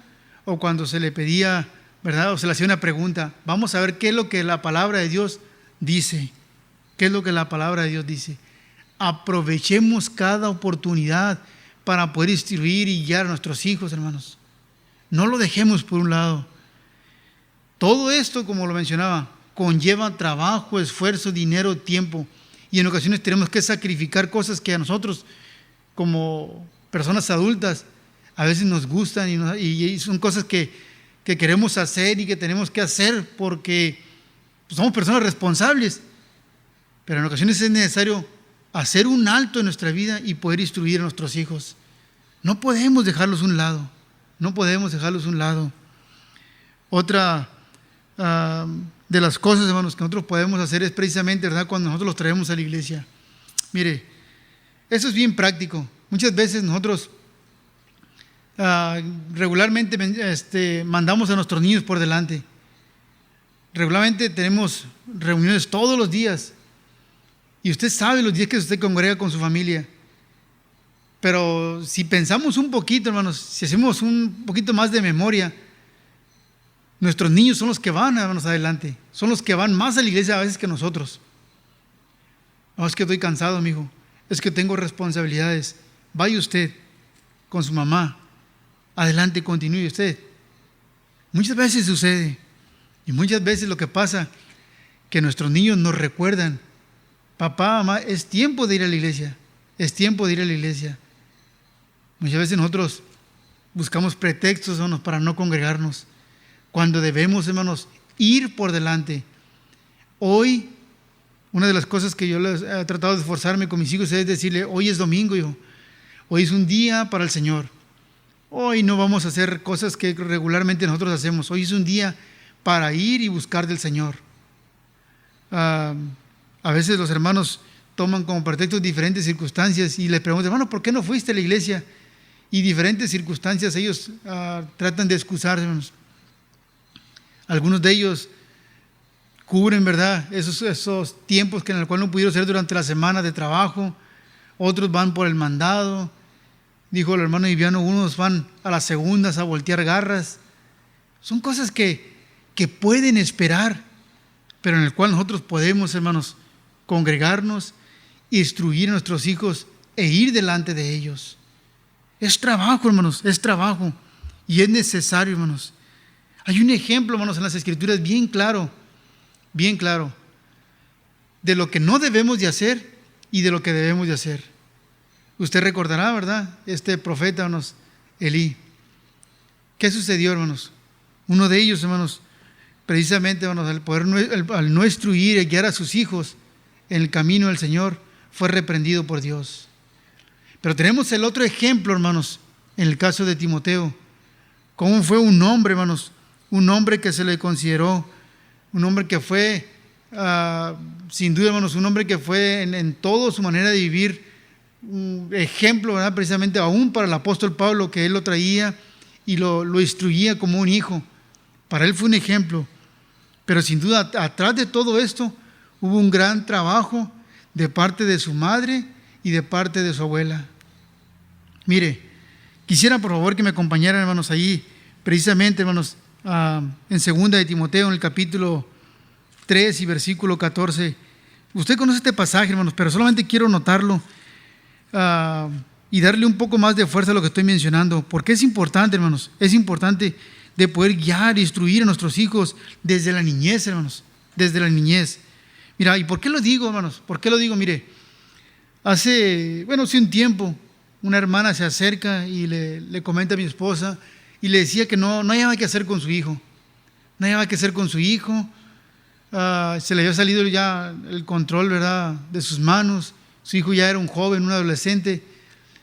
[SPEAKER 2] o cuando se le pedía, ¿verdad?, o se le hacía una pregunta. Vamos a ver qué es lo que la palabra de Dios dice. ¿Qué es lo que la palabra de Dios dice? Aprovechemos cada oportunidad para poder instruir y guiar a nuestros hijos, hermanos. No lo dejemos por un lado. Todo esto, como lo mencionaba, conlleva trabajo, esfuerzo, dinero, tiempo. Y en ocasiones tenemos que sacrificar cosas que a nosotros, como personas adultas, a veces nos gustan y son cosas que queremos hacer y que tenemos que hacer porque somos personas responsables. Pero en ocasiones es necesario hacer un alto en nuestra vida y poder instruir a nuestros hijos. No podemos dejarlos a un lado. No podemos dejarlos a un lado. Otra de las cosas, hermanos, que nosotros podemos hacer es precisamente, ¿verdad?, cuando nosotros los traemos a la iglesia. Mire, eso es bien práctico. Muchas veces nosotros regularmente mandamos a nuestros niños por delante. Regularmente tenemos reuniones todos los días. Y usted sabe los días que usted congrega con su familia. Pero si pensamos un poquito, hermanos, si hacemos un poquito más de memoria, nuestros niños son los que van, hermanos, adelante. Son los que van más a la iglesia a veces que nosotros. No, es que estoy cansado, mijo. Es que tengo responsabilidades. Vaya usted con su mamá. Adelante, continúe usted. Muchas veces sucede. Y muchas veces lo que pasa, que nuestros niños nos recuerdan: papá, mamá, es tiempo de ir a la iglesia. Es tiempo de ir a la iglesia. Muchas veces nosotros buscamos pretextos, hermanos, para no congregarnos, cuando debemos, hermanos, ir por delante. Hoy, una de las cosas que yo les he tratado de esforzarme con mis hijos es decirle: hoy es domingo, hijo. Hoy es un día para el Señor. Hoy no vamos a hacer cosas que regularmente nosotros hacemos. Hoy es un día para ir y buscar del Señor. A veces los hermanos toman como pretexto diferentes circunstancias y les preguntan: hermano, ¿por qué no fuiste a la iglesia? Y diferentes circunstancias ellos tratan de excusarse, hermanos. Algunos de ellos cubren, ¿verdad?, esos tiempos en los cuales no pudieron ser durante la semana de trabajo. Otros van por el mandado. Dijo el hermano Viviano, unos van a las segundas a voltear garras. Son cosas que pueden esperar, pero en el cual nosotros podemos, hermanos, congregarnos, instruir a nuestros hijos e ir delante de ellos. Es trabajo, hermanos, es trabajo. Y es necesario, hermanos. Hay un ejemplo, hermanos, en las Escrituras bien claro, de lo que no debemos de hacer y de lo que debemos de hacer. Usted recordará, ¿verdad?, este profeta, hermanos, Elí. ¿Qué sucedió, hermanos? Uno de ellos, hermanos, precisamente, hermanos, al no instruir y guiar a sus hijos en el camino del Señor, fue reprendido por Dios. Pero tenemos el otro ejemplo, hermanos, en el caso de Timoteo. Cómo fue un hombre, hermanos, un hombre que se le consideró, un hombre que fue, sin duda, hermanos, un hombre que fue en toda su manera de vivir, un ejemplo, ¿verdad? Precisamente aún para el apóstol Pablo, que él lo traía y lo instruía como un hijo. Para él fue un ejemplo. Pero sin duda, atrás de todo esto, hubo un gran trabajo de parte de su madre y de parte de su abuela. Mire, quisiera por favor que me acompañaran, hermanos, allí, precisamente, hermanos, en 2 de Timoteo, en el capítulo 3 y versículo 14. Usted conoce este pasaje, hermanos, pero solamente quiero notarlo y darle un poco más de fuerza a lo que estoy mencionando, porque es importante, hermanos, es importante de poder guiar e instruir a nuestros hijos desde la niñez, hermanos, desde la niñez. Mira, ¿y por qué lo digo, hermanos? ¿Por qué lo digo? Mire, hace un tiempo, una hermana se acerca y le comenta a mi esposa y le decía que no hallaba qué hacer con su hijo. No hallaba qué hacer con su hijo. Se le había salido ya el control, ¿verdad?, de sus manos. Su hijo ya era un joven, un adolescente,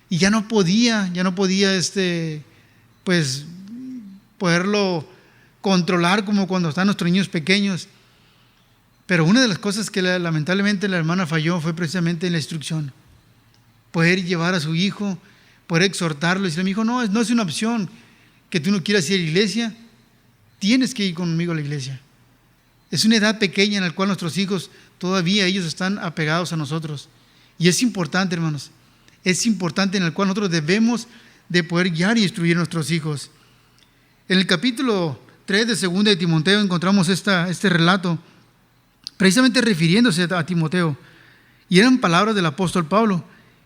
[SPEAKER 2] y ya no podía pues poderlo controlar como cuando están nuestros niños pequeños. Pero una de las cosas que lamentablemente la hermana falló fue precisamente en la instrucción. Poder llevar a su hijo, poder exhortarlo y decirle: mi hijo, no es una opción que tú no quieras ir a la iglesia, tienes que ir conmigo a la iglesia. Es una edad pequeña en la cual nuestros hijos todavía ellos están apegados a nosotros. Y es importante, hermanos, es importante en el cual nosotros debemos de poder guiar y instruir a nuestros hijos. En el capítulo 3 de 2 de Timoteo encontramos este relato, precisamente refiriéndose a Timoteo. Y eran palabras del apóstol Pablo.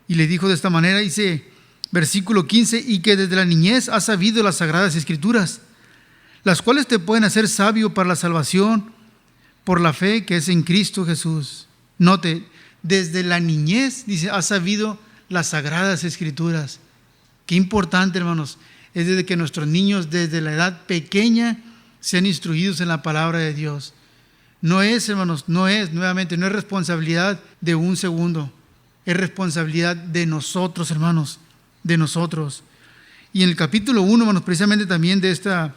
[SPEAKER 2] Y le dijo de esta manera, dice, versículo 15, y que desde la niñez has sabido las sagradas escrituras, las cuales te pueden hacer sabio para la salvación por la fe que es en Cristo Jesús. Note, desde la niñez, dice, has sabido las sagradas escrituras. Qué importante, hermanos, es desde que nuestros niños desde la edad pequeña sean instruidos en la palabra de Dios. No es, hermanos, no es responsabilidad de un segundo, es responsabilidad de nosotros, hermanos, de nosotros. Y en el capítulo 1, hermanos, precisamente también de esta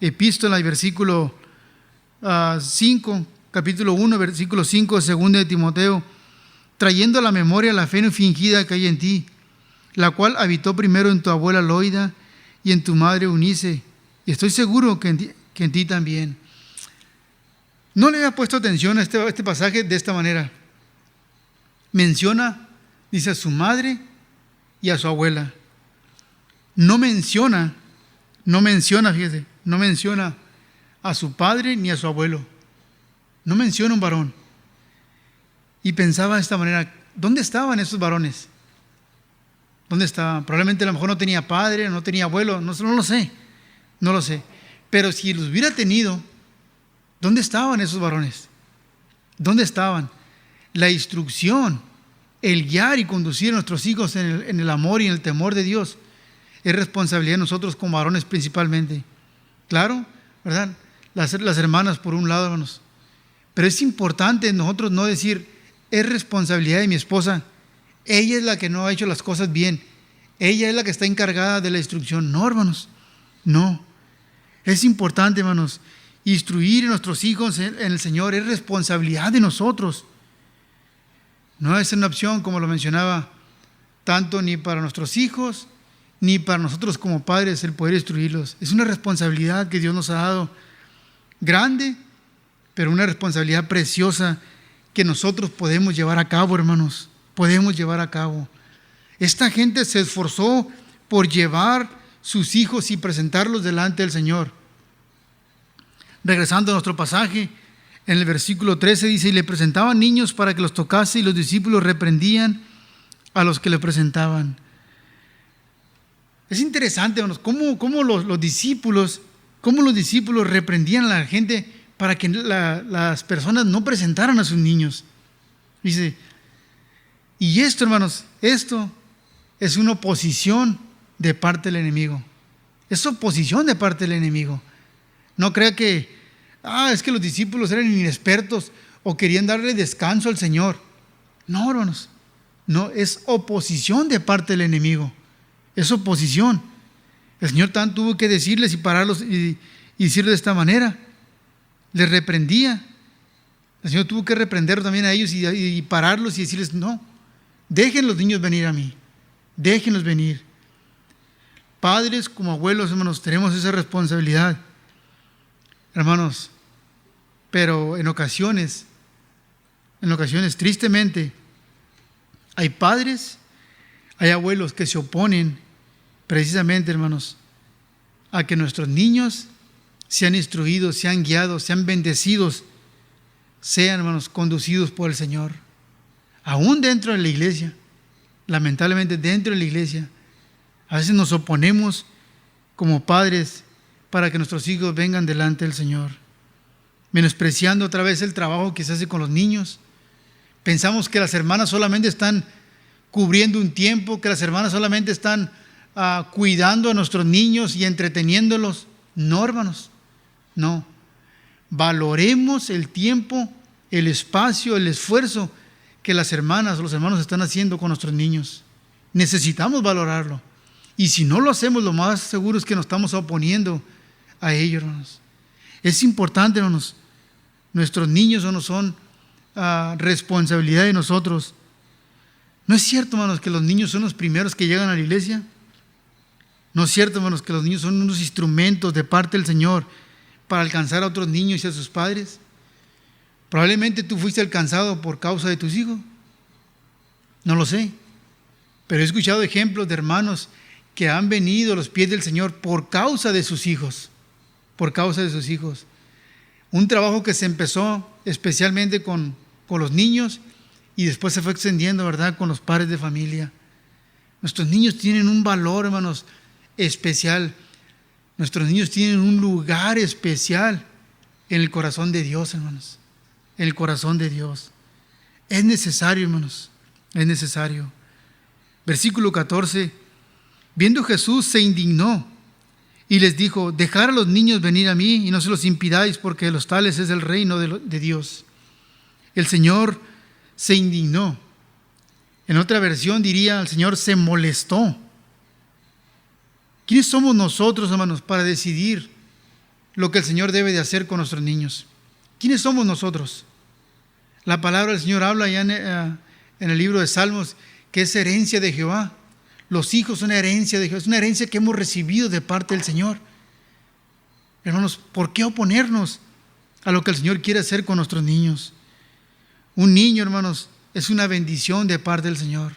[SPEAKER 2] epístola, y versículo 5, capítulo 1, versículo 5 de 2 de Timoteo, trayendo a la memoria la fe no fingida que hay en ti, la cual habitó primero en tu abuela Loida y en tu madre Eunice, y estoy seguro que en ti también. No le había puesto atención a este pasaje de esta manera. Menciona, dice, a su madre y a su abuela. No menciona, fíjese, no menciona a su padre ni a su abuelo. No menciona un varón. Y pensaba de esta manera, ¿dónde estaban esos varones? ¿Dónde estaban? Probablemente a lo mejor no tenía padre, no tenía abuelo, no lo sé. Pero si los hubiera tenido, ¿dónde estaban esos varones? ¿Dónde estaban? La instrucción, el guiar y conducir a nuestros hijos en el amor y en el temor de Dios es responsabilidad de nosotros como varones principalmente. Claro, ¿verdad? Las hermanas por un lado, hermanos. Pero es importante nosotros no decir, es responsabilidad de mi esposa, ella es la que no ha hecho las cosas bien, ella es la que está encargada de la instrucción. No, hermanos, no. Es importante, hermanos, instruir a nuestros hijos en el Señor es responsabilidad de nosotros. No es una opción, como lo mencionaba, tanto ni para nuestros hijos, ni para nosotros como padres el poder instruirlos. Es una responsabilidad que Dios nos ha dado grande, pero una responsabilidad preciosa que nosotros podemos llevar a cabo, hermanos. Podemos llevar a cabo. Esta gente se esforzó por llevar sus hijos y presentarlos delante del Señor. Regresando a nuestro pasaje, en el versículo 13 dice, y le presentaban niños para que los tocase, y los discípulos reprendían a los que le presentaban. Es interesante, hermanos, cómo los discípulos reprendían a la gente para que las personas no presentaran a sus niños. Dice, y esto, hermanos, esto es una oposición de parte del enemigo. Es oposición de parte del enemigo. No crea que, es que los discípulos eran inexpertos o querían darle descanso al Señor. No, hermanos, no, es oposición de parte del enemigo. Es oposición. El Señor también tuvo que decirles y pararlos y decirles de esta manera. Les reprendía. El Señor tuvo que reprenderlos también a ellos y pararlos y decirles, no Dejen los niños venir a mí. Déjenlos venir. Padres como abuelos, hermanos, tenemos esa responsabilidad. Hermanos, pero en ocasiones, tristemente, hay padres, hay abuelos que se oponen precisamente, hermanos, a que nuestros niños sean instruidos, sean guiados, sean bendecidos, sean, hermanos, conducidos por el Señor. Aún dentro de la iglesia, lamentablemente dentro de la iglesia, a veces nos oponemos como padres para que nuestros hijos vengan delante del Señor, menospreciando otra vez el trabajo que se hace con los niños. Pensamos que las hermanas solamente están cubriendo un tiempo, que las hermanas solamente están cuidando a nuestros niños y entreteniéndolos. No, hermanos, no. Valoremos el tiempo, el espacio, el esfuerzo que las hermanas o los hermanos están haciendo con nuestros niños. Necesitamos valorarlo. Y si no lo hacemos, lo más seguro es que nos estamos oponiendo a ello, hermanos. Es importante, hermanos. Nuestros niños no son responsabilidad de nosotros. ¿No es cierto, hermanos, que los niños son los primeros que llegan a la iglesia? ¿No es cierto, hermanos, que los niños son unos instrumentos de parte del Señor para alcanzar a otros niños y a sus padres? Probablemente tú fuiste alcanzado por causa de tus hijos. No lo sé. Pero he escuchado ejemplos de hermanos que han venido a los pies del Señor por causa de sus hijos. Por causa de sus hijos. Un trabajo que se empezó especialmente con los niños y después se fue extendiendo, ¿verdad?, con los padres de familia. Nuestros niños tienen un valor, hermanos, especial. Nuestros niños tienen un lugar especial en el corazón de Dios, hermanos. En el corazón de Dios. Es necesario, hermanos. Es necesario. Versículo 14. Viendo Jesús se indignó y les dijo: dejad a los niños venir a mí y no se los impidáis, porque de los tales es el reino de Dios. El Señor se indignó. En otra versión diría: el Señor se molestó. ¿Quiénes somos nosotros, hermanos, para decidir lo que el Señor debe de hacer con nuestros niños? ¿Quiénes somos nosotros? La palabra del Señor habla ya en el libro de Salmos que es herencia de Jehová. Los hijos son herencia de Jehová, es una herencia que hemos recibido de parte del Señor. Hermanos, ¿por qué oponernos a lo que el Señor quiere hacer con nuestros niños? Un niño, hermanos, es una bendición de parte del Señor.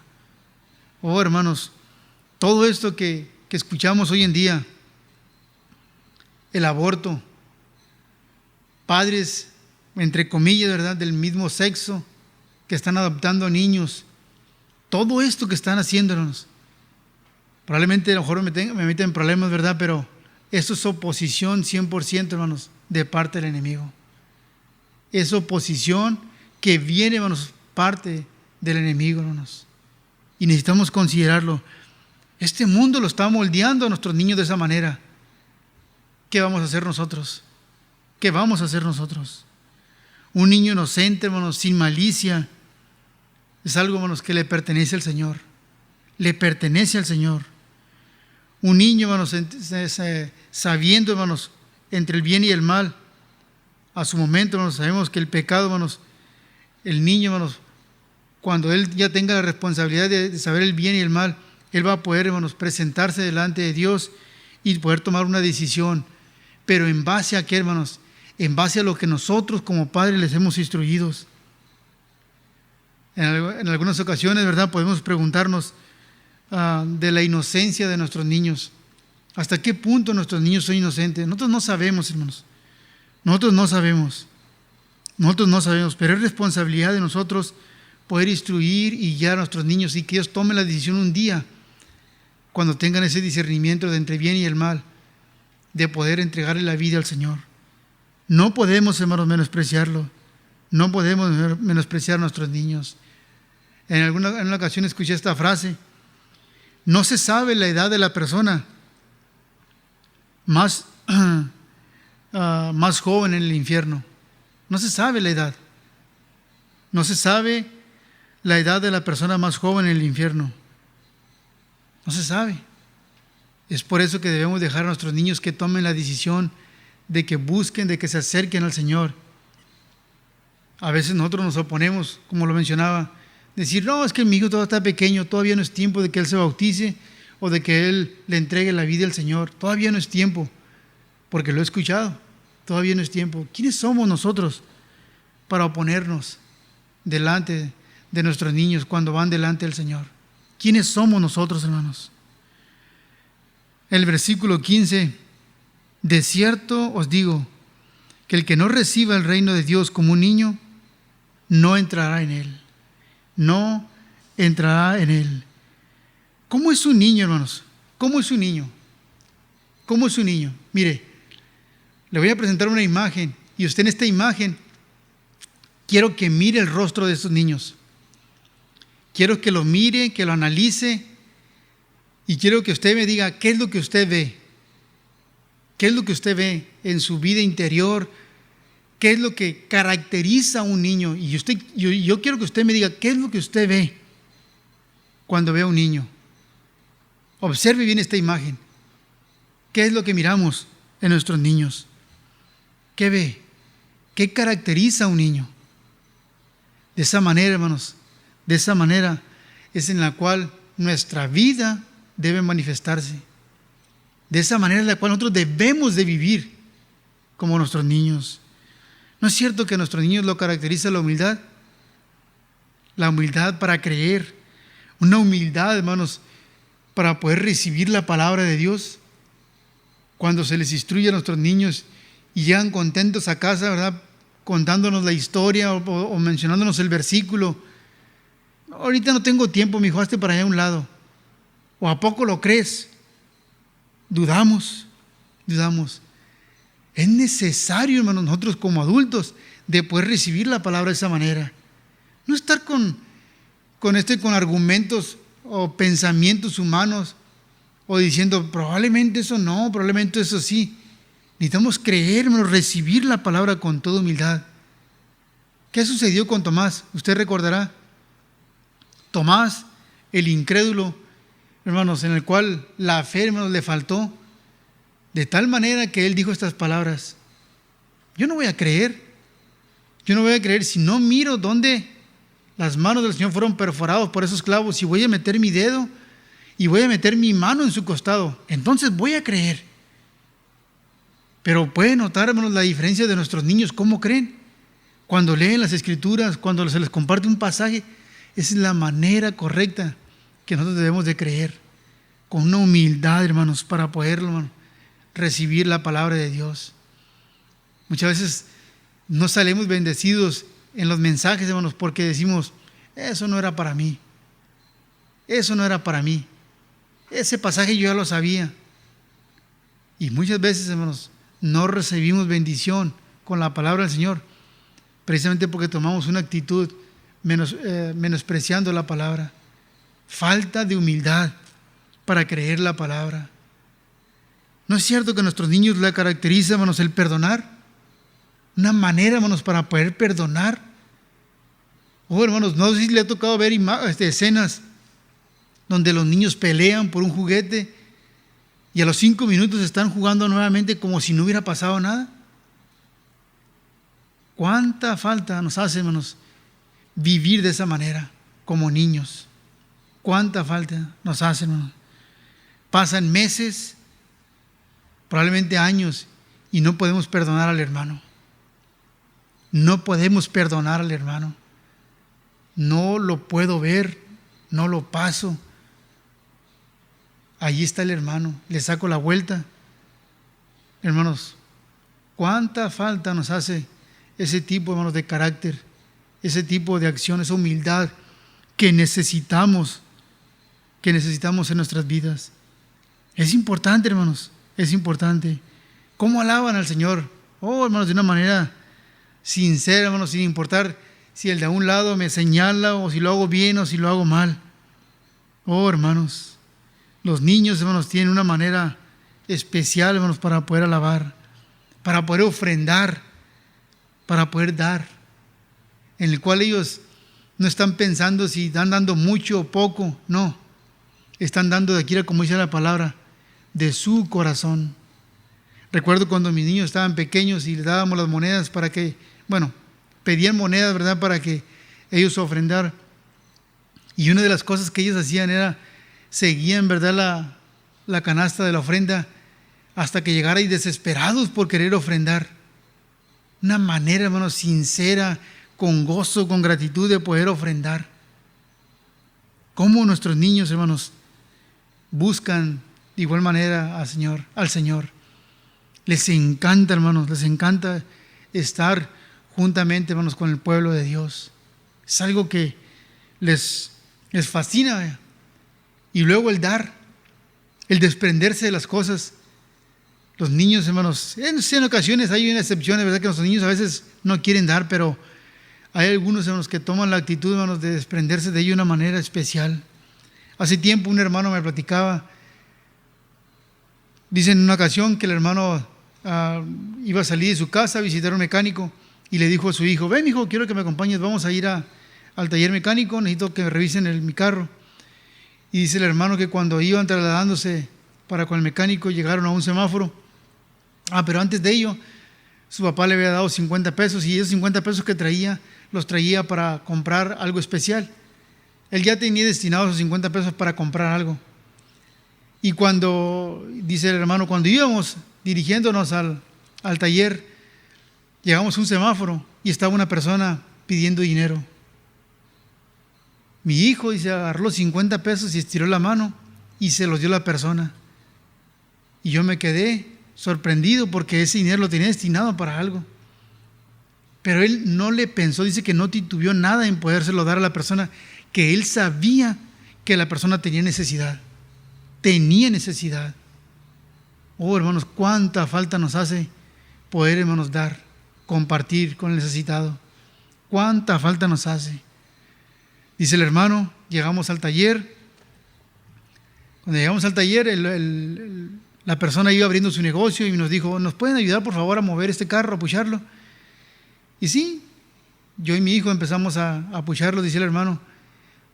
[SPEAKER 2] Oh, hermanos, todo esto que escuchamos hoy en día, el aborto, padres, entre comillas, ¿verdad?, del mismo sexo, que están adoptando niños, todo esto que están haciendo, hermanos, probablemente a lo mejor me meten en problemas, ¿verdad?, pero esto es oposición 100%, hermanos, de parte del enemigo. Es oposición que viene, hermanos, parte del enemigo, hermanos. Y necesitamos considerarlo. Este mundo lo está moldeando a nuestros niños de esa manera. ¿Qué vamos a hacer nosotros? ¿Qué vamos a hacer nosotros? Un niño inocente, hermanos, sin malicia, es algo, hermanos, que le pertenece al Señor. Le pertenece al Señor. Un niño, hermanos, sabiendo, hermanos, entre el bien y el mal, a su momento, hermanos, sabemos que el pecado, hermanos, el niño, hermanos, cuando él ya tenga la responsabilidad de saber el bien y el mal, él va a poder, hermanos, presentarse delante de Dios y poder tomar una decisión. Pero en base a qué, hermanos, en base a lo que nosotros como padres les hemos instruidos. En algunas ocasiones, ¿verdad?, podemos preguntarnos de la inocencia de nuestros niños. ¿Hasta qué punto nuestros niños son inocentes? Nosotros no sabemos, hermanos. Nosotros no sabemos, pero es responsabilidad de nosotros poder instruir y guiar a nuestros niños y que ellos tomen la decisión un día, cuando tengan ese discernimiento de entre bien y el mal, de poder entregarle la vida al Señor. No podemos, hermanos, menospreciarlo. No podemos menospreciar a nuestros niños. En una ocasión escuché esta frase: no se sabe la edad de la persona más joven en el infierno. No se sabe la edad. No se sabe la edad de la persona más joven en el infierno. No se sabe. Es por eso que debemos dejar a nuestros niños que tomen la decisión de que busquen, de que se acerquen al Señor. A veces nosotros nos oponemos, como lo mencionaba, decir, no, es que mi hijo todavía está pequeño, todavía no es tiempo de que él se bautice o de que él le entregue la vida al Señor. Todavía no es tiempo, porque lo he escuchado. Todavía no es tiempo. ¿Quiénes somos nosotros para oponernos delante de nuestros niños cuando van delante del Señor? ¿Quiénes somos nosotros, hermanos? El versículo 15, de cierto os digo, que el que no reciba el reino de Dios como un niño, no entrará en él. No entrará en él. ¿Cómo es un niño, hermanos? ¿Cómo es un niño? ¿Cómo es un niño? Mire, le voy a presentar una imagen, y usted en esta imagen, quiero que mire el rostro de estos niños. Quiero que lo mire, que lo analice, y quiero que usted me diga qué es lo que usted ve. ¿Qué es lo que usted ve en su vida interior? ¿Qué es lo que caracteriza a un niño? Y yo quiero que usted me diga qué es lo que usted ve cuando ve a un niño. Observe bien esta imagen. ¿Qué es lo que miramos en nuestros niños? ¿Qué ve? ¿Qué caracteriza a un niño? De esa manera, hermanos, de esa manera es en la cual nuestra vida debe manifestarse. De esa manera en la cual nosotros debemos de vivir como nuestros niños. ¿No es cierto que a nuestros niños lo caracteriza la humildad? La humildad para creer. Una humildad, hermanos, para poder recibir la palabra de Dios. Cuando se les instruye a nuestros niños y llegan contentos a casa, ¿verdad?, contándonos la historia o mencionándonos el versículo. Ahorita no tengo tiempo, mi hijo, hazte para allá a un lado. ¿O a poco lo crees? Dudamos. Es necesario, hermanos, nosotros como adultos, de poder recibir la palabra de esa manera. No estar con argumentos o pensamientos humanos o diciendo, probablemente eso no, probablemente eso sí. Necesitamos creer, hermanos, recibir la palabra con toda humildad. ¿Qué sucedió con Tomás? Usted recordará. Tomás, el incrédulo, hermanos, en el cual la fe, hermanos, le faltó, de tal manera que él dijo estas palabras: yo no voy a creer si no miro dónde las manos del Señor fueron perforados por esos clavos, y voy a meter mi dedo y voy a meter mi mano en su costado, entonces voy a creer. Pero puede notar, hermanos, la diferencia de nuestros niños. ¿Cómo creen? Cuando leen las Escrituras, cuando se les comparte un pasaje, esa es la manera correcta que nosotros debemos de creer, con una humildad, hermanos, para poder, hermanos, recibir la palabra de Dios. Muchas veces no salimos bendecidos en los mensajes, hermanos, porque decimos, eso no era para mí, ese pasaje yo ya lo sabía. Y muchas veces, hermanos, no recibimos bendición con la palabra del Señor, precisamente porque tomamos una actitud menospreciando la palabra. Falta de humildad para creer la palabra. ¿No es cierto que a nuestros niños les caracteriza, hermanos, el perdonar? Una manera, hermanos, para poder perdonar. Oh, hermanos, no sé si le ha tocado ver escenas donde los niños pelean por un juguete y a los 5 minutos están jugando nuevamente como si no hubiera pasado nada. ¿Cuánta falta nos hace, hermanos, vivir de esa manera como niños? ¿Cuánta falta nos hace, hermanos? Pasan meses, probablemente años, y no podemos perdonar al hermano. No podemos perdonar al hermano. No lo puedo ver, no lo paso. Allí está el hermano, le saco la vuelta. Hermanos, cuánta falta nos hace ese tipo, hermanos, de carácter, ese tipo de acción, esa humildad que necesitamos en nuestras vidas. Es importante, hermanos, es importante. ¿Cómo alaban al Señor? Oh, hermanos, de una manera sincera, hermanos, sin importar si el de un lado me señala o si lo hago bien o si lo hago mal. Oh, hermanos, los niños, hermanos, tienen una manera especial, hermanos, para poder alabar, para poder ofrendar, para poder dar, en el cual ellos no están pensando si están dando mucho o poco, no, están dando de aquí, como dice la palabra, de su corazón. Recuerdo cuando mis niños estaban pequeños y les dábamos las monedas para que, pedían monedas, ¿verdad?, para que ellos ofrendaran. Y una de las cosas que ellos hacían era, seguían, ¿verdad?, la canasta de la ofrenda hasta que llegara, y desesperados por querer ofrendar. Una manera, hermanos, sincera, con gozo, con gratitud de poder ofrendar. Cómo nuestros niños, hermanos, buscan de igual manera al Señor. Les encanta, hermanos, les encanta estar juntamente, hermanos, con el pueblo de Dios. Es algo que les fascina. Y luego el dar, el desprenderse de las cosas. Los niños, hermanos, en ocasiones hay una excepción, de verdad, que los niños a veces no quieren dar, pero hay algunos, hermanos, que toman la actitud, hermanos, de desprenderse de ello de una manera especial. Hace tiempo un hermano me platicaba, dice en una ocasión que el hermano iba a salir de su casa a visitar a un mecánico y le dijo a su hijo: ven, hijo, quiero que me acompañes, vamos a ir al taller mecánico, necesito que me revisen mi carro. Y dice el hermano que cuando iban trasladándose para con el mecánico, llegaron a un semáforo. Pero antes de ello, su papá le había dado 50 pesos y esos 50 pesos que traía, los traía para comprar algo especial. Él ya tenía destinados esos 50 pesos para comprar algo. Y cuando, dice el hermano, cuando íbamos dirigiéndonos al taller, llegamos a un semáforo y estaba una persona pidiendo dinero. Mi hijo, dice, agarró los 50 pesos y estiró la mano y se los dio a la persona. Y yo me quedé sorprendido porque ese dinero lo tenía destinado para algo. Pero él no le pensó, dice que no titubeó nada en podérselo dar a la persona, que él sabía que la persona tenía necesidad. Tenía necesidad. Oh, hermanos, cuánta falta nos hace poder, hermanos, dar, compartir con el necesitado. Cuánta falta nos hace. Dice el hermano, llegamos al taller. Cuando llegamos al taller, la persona iba abriendo su negocio y nos dijo: ¿nos pueden ayudar, por favor, a mover este carro, a pucharlo? Y sí, yo y mi hijo empezamos a pucharlo, dice el hermano.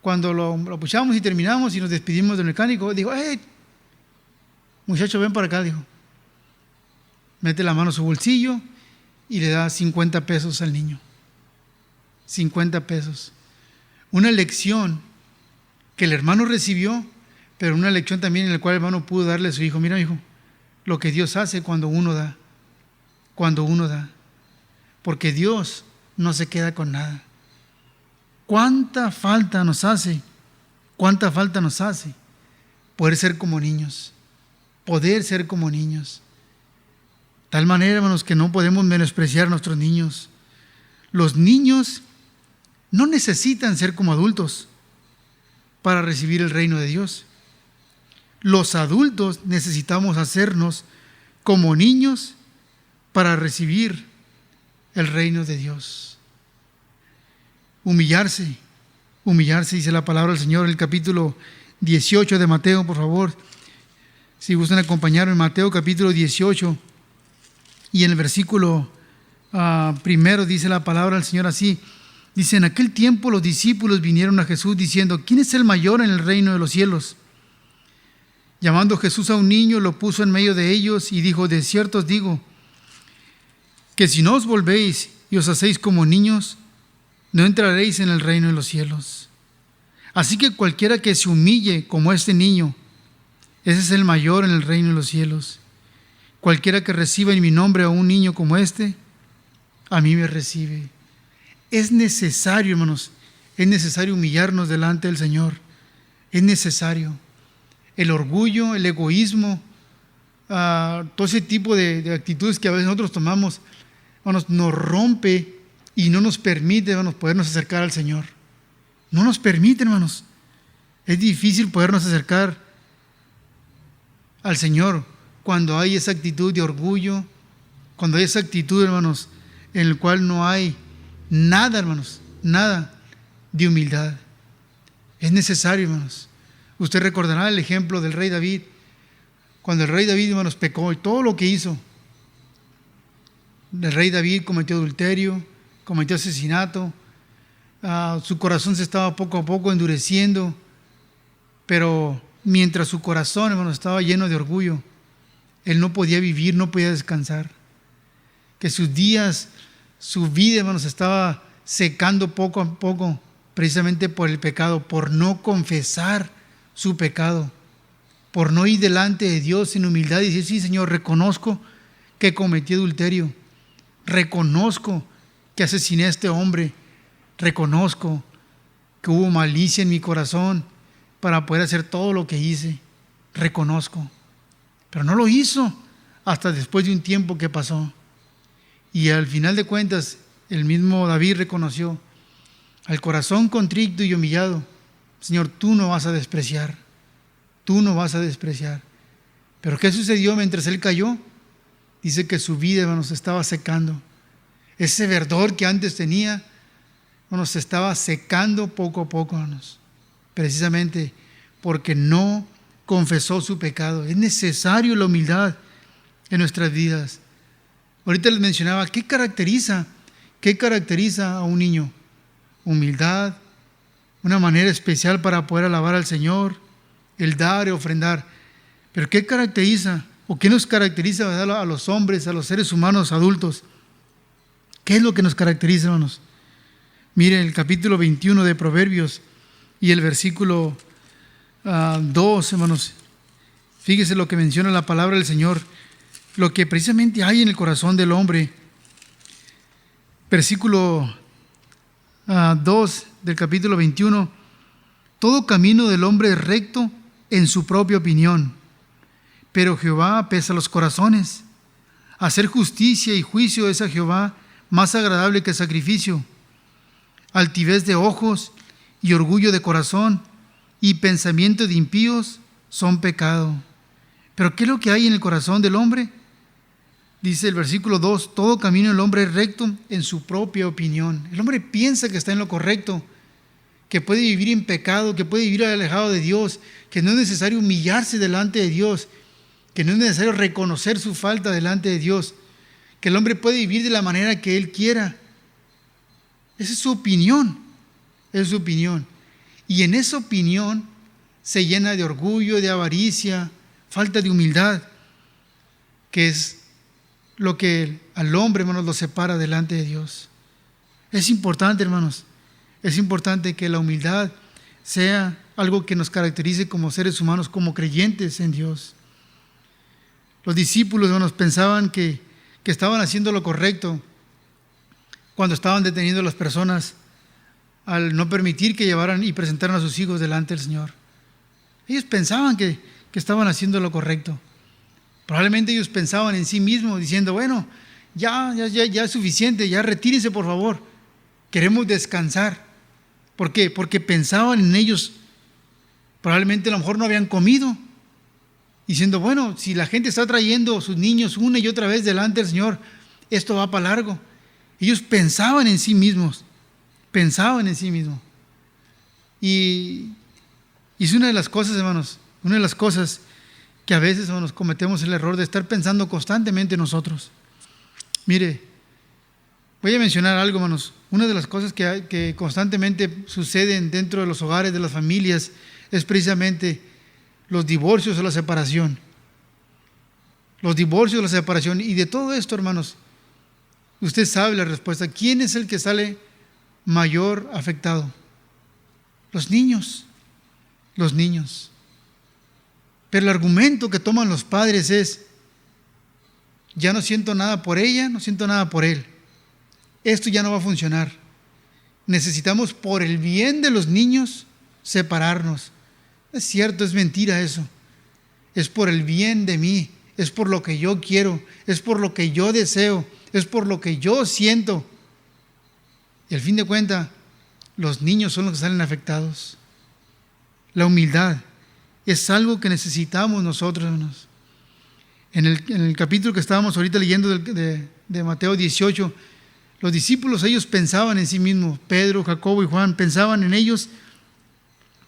[SPEAKER 2] Cuando lo puchamos y terminamos y nos despedimos del mecánico, dijo: hey, muchacho, ven para acá, dijo. Mete la mano en su bolsillo y le da 50 pesos al niño. 50 pesos. Una lección que el hermano recibió, pero una lección también en la cual el hermano pudo darle a su hijo: mira, hijo, lo que Dios hace cuando uno da. Cuando uno da. Porque Dios no se queda con nada. ¿Cuánta falta nos hace? ¿Cuánta falta nos hace poder ser como niños? Poder ser como niños. Tal manera, hermanos, que no podemos menospreciar a nuestros niños. Los niños no necesitan ser como adultos para recibir el reino de Dios. Los adultos necesitamos hacernos como niños para recibir el reino de Dios. Humillarse, dice la palabra del Señor en el capítulo 18 de Mateo, por favor. Si gustan acompañarme, en Mateo capítulo 18 y en el versículo primero dice la palabra del Señor así. Dice: en aquel tiempo los discípulos vinieron a Jesús diciendo: ¿quién es el mayor en el reino de los cielos? Llamando Jesús a un niño, lo puso en medio de ellos y dijo: de cierto os digo, que si no os volvéis y os hacéis como niños, no entraréis en el reino de los cielos. Así que cualquiera que se humille como este niño, ese es el mayor en el reino de los cielos. Cualquiera que reciba en mi nombre a un niño como este, a mí me recibe. Es necesario, hermanos, es necesario humillarnos delante del Señor. Es necesario. El orgullo, el egoísmo, todo ese tipo de actitudes que a veces nosotros tomamos, hermanos, nos rompe y no nos permite, hermanos, podernos acercar al Señor. No nos permite, hermanos. Es difícil podernos acercar al Señor cuando hay esa actitud de orgullo, cuando hay esa actitud, hermanos, en la cual no hay nada, hermanos, nada de humildad. Es necesario, hermanos. Usted recordará el ejemplo del rey David. Cuando el rey David, hermanos, pecó y todo lo que hizo. El rey David cometió adulterio, cometió asesinato. Su corazón se estaba poco a poco endureciendo. Pero mientras su corazón, hermanos, estaba lleno de orgullo, él no podía vivir, no podía descansar. Que sus días, su vida, hermanos, estaba secando poco a poco precisamente por el pecado, por no confesar su pecado, por no ir delante de Dios en humildad y decir: sí, Señor, reconozco que cometí adulterio, reconozco que asesiné a este hombre, reconozco que hubo malicia en mi corazón para poder hacer todo lo que hice, reconozco. Pero no lo hizo hasta después de un tiempo que pasó. Y al final de cuentas, el mismo David reconoció: al corazón contrito y humillado, Señor, tú no vas a despreciar, tú no vas a despreciar. Pero ¿qué sucedió mientras él cayó? Dice que su vida, hermanos, se estaba secando. Ese verdor que antes tenía, hermanos, se estaba secando poco a poco, hermanos, precisamente porque no confesó su pecado. Es necesario la humildad en nuestras vidas. Ahorita les mencionaba, ¿qué caracteriza a un niño? Humildad, una manera especial para poder alabar al Señor, el dar y ofrendar. Pero ¿qué caracteriza o qué nos caracteriza, ¿verdad?, a los hombres, a los seres humanos adultos? ¿Qué es lo que nos caracteriza, hermanos? Miren el capítulo 21 de Proverbios y el versículo 2, hermanos. Fíjese lo que menciona la palabra del Señor, lo que precisamente hay en el corazón del hombre. Versículo 2 del capítulo 21. Todo camino del hombre es recto en su propia opinión, pero Jehová pesa los corazones. Hacer justicia y juicio es a Jehová más agradable que sacrificio. Altivez de ojos y orgullo de corazón y pensamiento de impíos son pecado. ¿Pero qué es lo que hay en el corazón del hombre? Dice el versículo 2, todo camino del hombre es recto en su propia opinión. El hombre piensa que está en lo correcto, que puede vivir en pecado, que puede vivir alejado de Dios, que no es necesario humillarse delante de Dios, que no es necesario reconocer su falta delante de Dios, que el hombre puede vivir de la manera que él quiera. Esa es su opinión, es su opinión. Y en esa opinión se llena de orgullo, de avaricia, falta de humildad, que es lo que al hombre, hermanos, lo separa delante de Dios. Es importante, hermanos, es importante que la humildad sea algo que nos caracterice como seres humanos, como creyentes en Dios. Los discípulos, hermanos, pensaban que estaban haciendo lo correcto cuando estaban deteniendo a las personas al no permitir que llevaran y presentaran a sus hijos delante del Señor. Ellos pensaban que estaban haciendo lo correcto. Probablemente ellos pensaban en sí mismos, diciendo: bueno, ya es suficiente, ya retírense por favor, queremos descansar. ¿Por qué? Porque pensaban en ellos. Probablemente a lo mejor no habían comido, diciendo: bueno, si la gente está trayendo a sus niños una y otra vez delante del Señor, esto va para largo. Ellos pensaban en sí mismos, Y es una de las cosas, hermanos, que a veces, hermanos, cometemos el error de estar pensando constantemente nosotros. Mire, voy a mencionar algo, hermanos. Una de las cosas que constantemente suceden dentro de los hogares, de las familias, es precisamente los divorcios o la separación. Los divorcios o la separación. Y de todo esto, hermanos, usted sabe la respuesta. ¿Quién es el que sale mayor afectado? Los niños. Los niños. Pero el argumento que toman los padres es: ya no siento nada por ella, no siento nada por él. Esto ya no va a funcionar. Necesitamos, por el bien de los niños, separarnos. Es cierto, es mentira eso. Es por el bien de mí, es por lo que yo quiero, es por lo que yo deseo, es por lo que yo siento. Y al fin de cuentas, los niños son los que salen afectados. La humildad es algo que necesitamos nosotros, hermanos. En el capítulo que estábamos ahorita leyendo de Mateo 18, los discípulos, ellos pensaban en sí mismos. Pedro, Jacobo y Juan pensaban en ellos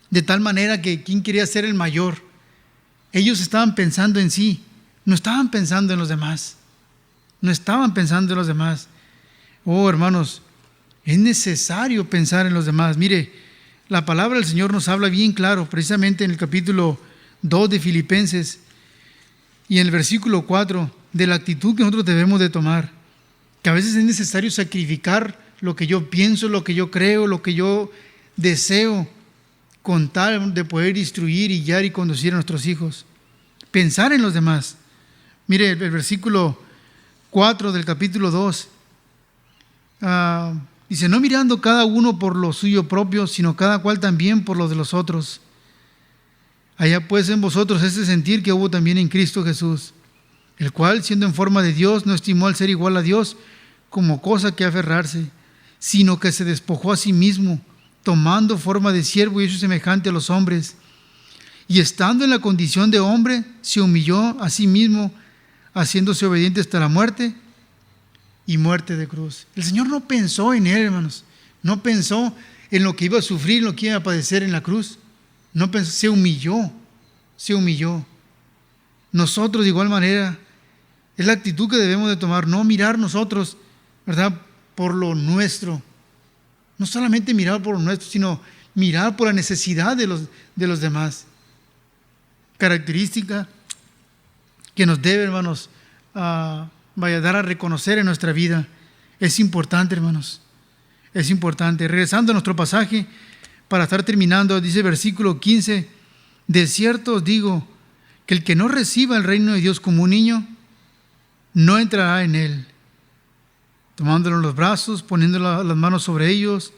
[SPEAKER 2] de tal manera que quién quería ser el mayor. Ellos estaban pensando en sí, no estaban pensando en los demás. Oh, hermanos, es necesario pensar en los demás. Mire, la palabra del Señor nos habla bien claro, precisamente en el capítulo 2 de Filipenses y en el versículo 4, de la actitud que nosotros debemos de tomar, que a veces es necesario sacrificar lo que yo pienso, lo que yo creo, lo que yo deseo con tal de poder instruir y guiar y conducir a nuestros hijos. Pensar en los demás. Mire el versículo 4 del capítulo 2. Dice, no mirando cada uno por lo suyo propio, sino cada cual también por lo de los otros. Haya pues en vosotros ese sentir que hubo también en Cristo Jesús, el cual, siendo en forma de Dios, no estimó al ser igual a Dios como cosa que aferrarse, sino que se despojó a sí mismo, tomando forma de siervo y hecho semejante a los hombres. Y estando en la condición de hombre, se humilló a sí mismo, haciéndose obediente hasta la muerte y muerte de cruz. El Señor no pensó en Él, hermanos. No pensó en lo que iba a sufrir, en lo que iba a padecer en la cruz. No pensó, se humilló. Nosotros de igual manera, es la actitud que debemos de tomar, no mirar nosotros, ¿verdad?, por lo nuestro. No solamente mirar por lo nuestro, sino mirar por la necesidad de los demás. Característica que nos debe, hermanos, dar a reconocer en nuestra vida. Es importante, hermanos. Es importante. Regresando a nuestro pasaje, para estar terminando, dice versículo 15, de cierto os digo, que el que no reciba el reino de Dios como un niño, no entrará en él. Tomándolo en los brazos, poniendo las manos sobre ellos,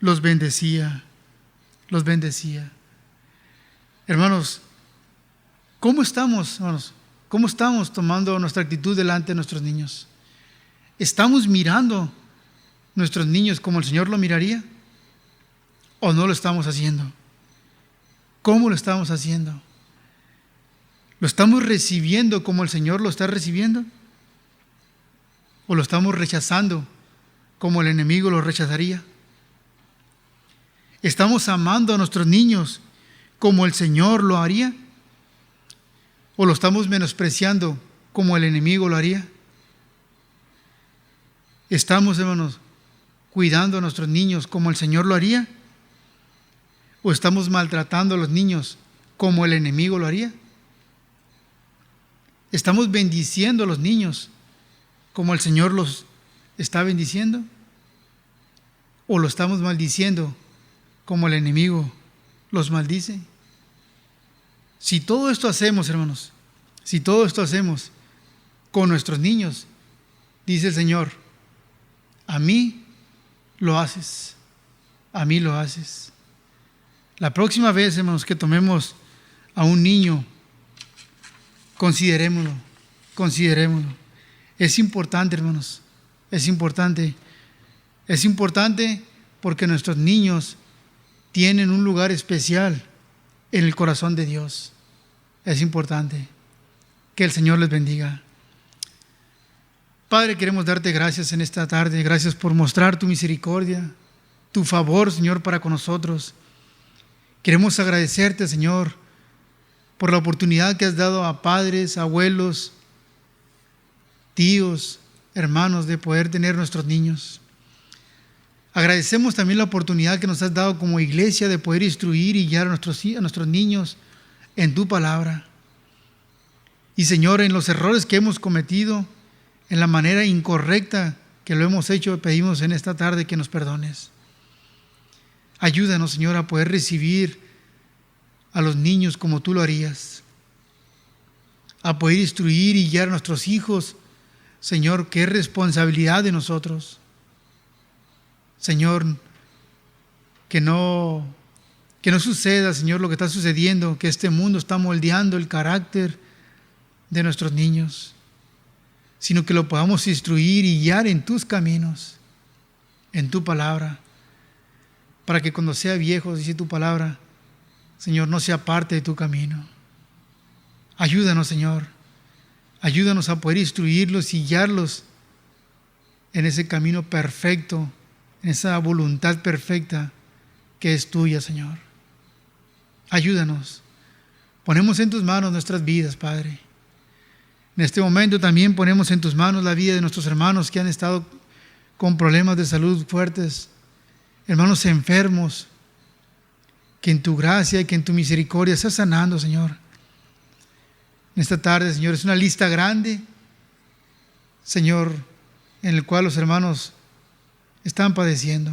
[SPEAKER 2] los bendecía. Hermanos, ¿cómo estamos, hermanos? ¿Cómo estamos tomando nuestra actitud delante de nuestros niños? ¿Estamos mirando nuestros niños como el Señor lo miraría? ¿O no lo estamos haciendo? ¿Cómo lo estamos haciendo? ¿Lo estamos recibiendo como el Señor lo está recibiendo? ¿O lo estamos rechazando como el enemigo lo rechazaría? ¿Estamos amando a nuestros niños como el Señor lo haría? ¿O lo estamos menospreciando como el enemigo lo haría? ¿Estamos, hermanos, cuidando a nuestros niños como el Señor lo haría? ¿O estamos maltratando a los niños como el enemigo lo haría? ¿Estamos bendiciendo a los niños como el Señor los está bendiciendo? ¿O lo estamos maldiciendo como el enemigo los maldice? Si todo esto hacemos, hermanos, si todo esto hacemos con nuestros niños, dice el Señor, a mí lo haces, a mí lo haces. La próxima vez, hermanos, que tomemos a un niño, considerémoslo. Es importante, hermanos, es importante porque nuestros niños tienen un lugar especial en el corazón de Dios. Es importante. Que el Señor les bendiga. Padre, queremos darte gracias en esta tarde. Gracias por mostrar tu misericordia, tu favor, Señor, para con nosotros. Queremos agradecerte, Señor, por la oportunidad que has dado a padres, abuelos, tíos, hermanos, de poder tener nuestros niños. Agradecemos también la oportunidad que nos has dado como iglesia de poder instruir y guiar a nuestros niños en tu palabra. Y Señor, en los errores que hemos cometido, en la manera incorrecta que lo hemos hecho, pedimos en esta tarde que nos perdones. Ayúdanos, Señor, a poder recibir a los niños como tú lo harías, a poder instruir y guiar a nuestros hijos, Señor, que es responsabilidad de nosotros. Señor, que no suceda, Señor, lo que está sucediendo, que este mundo está moldeando el carácter de nuestros niños, sino que lo podamos instruir y guiar en tus caminos, en tu palabra, para que cuando sea viejo, dice tu palabra, Señor, no sea parte de tu camino. Ayúdanos, Señor, ayúdanos a poder instruirlos y guiarlos en ese camino perfecto, en esa voluntad perfecta que es tuya, Señor. Ayúdanos. Ponemos en tus manos nuestras vidas, Padre. En este momento también ponemos en tus manos la vida de nuestros hermanos que han estado con problemas de salud fuertes, hermanos enfermos, que en tu gracia y que en tu misericordia estás sanando, Señor. En esta tarde, Señor, es una lista grande, Señor, en el cual los hermanos están padeciendo.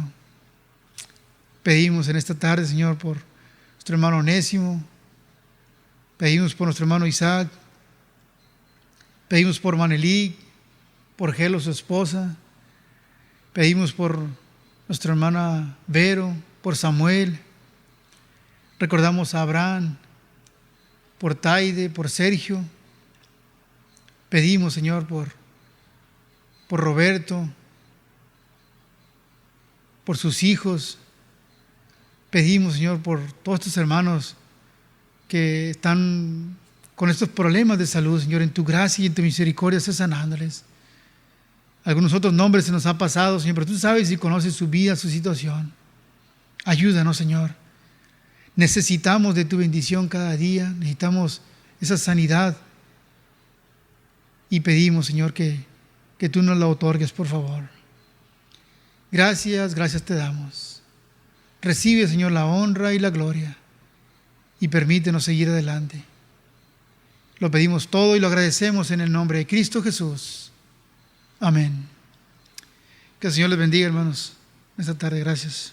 [SPEAKER 2] Pedimos en esta tarde, Señor, por nuestro hermano Onésimo. Pedimos por nuestro hermano Isaac. Pedimos por Manelí, por Gelo, su esposa. Pedimos por nuestra hermana Vero, por Samuel. Recordamos a Abraham, por Taide, por Sergio. Pedimos, Señor, por Roberto, por sus hijos. Pedimos, Señor, por todos estos hermanos que están con estos problemas de salud, Señor, en tu gracia y en tu misericordia, estés sanándoles. Algunos otros nombres se nos han pasado, Señor, pero tú sabes y conoces su vida, su situación. Ayúdanos, Señor. Necesitamos de tu bendición cada día, necesitamos esa sanidad. Y pedimos, Señor, que tú nos la otorgues, por favor. Gracias te damos. Recibe, Señor, la honra y la gloria y permítenos seguir adelante. Lo pedimos todo y lo agradecemos en el nombre de Cristo Jesús. Amén. Que el Señor les bendiga, hermanos, esta tarde. Gracias.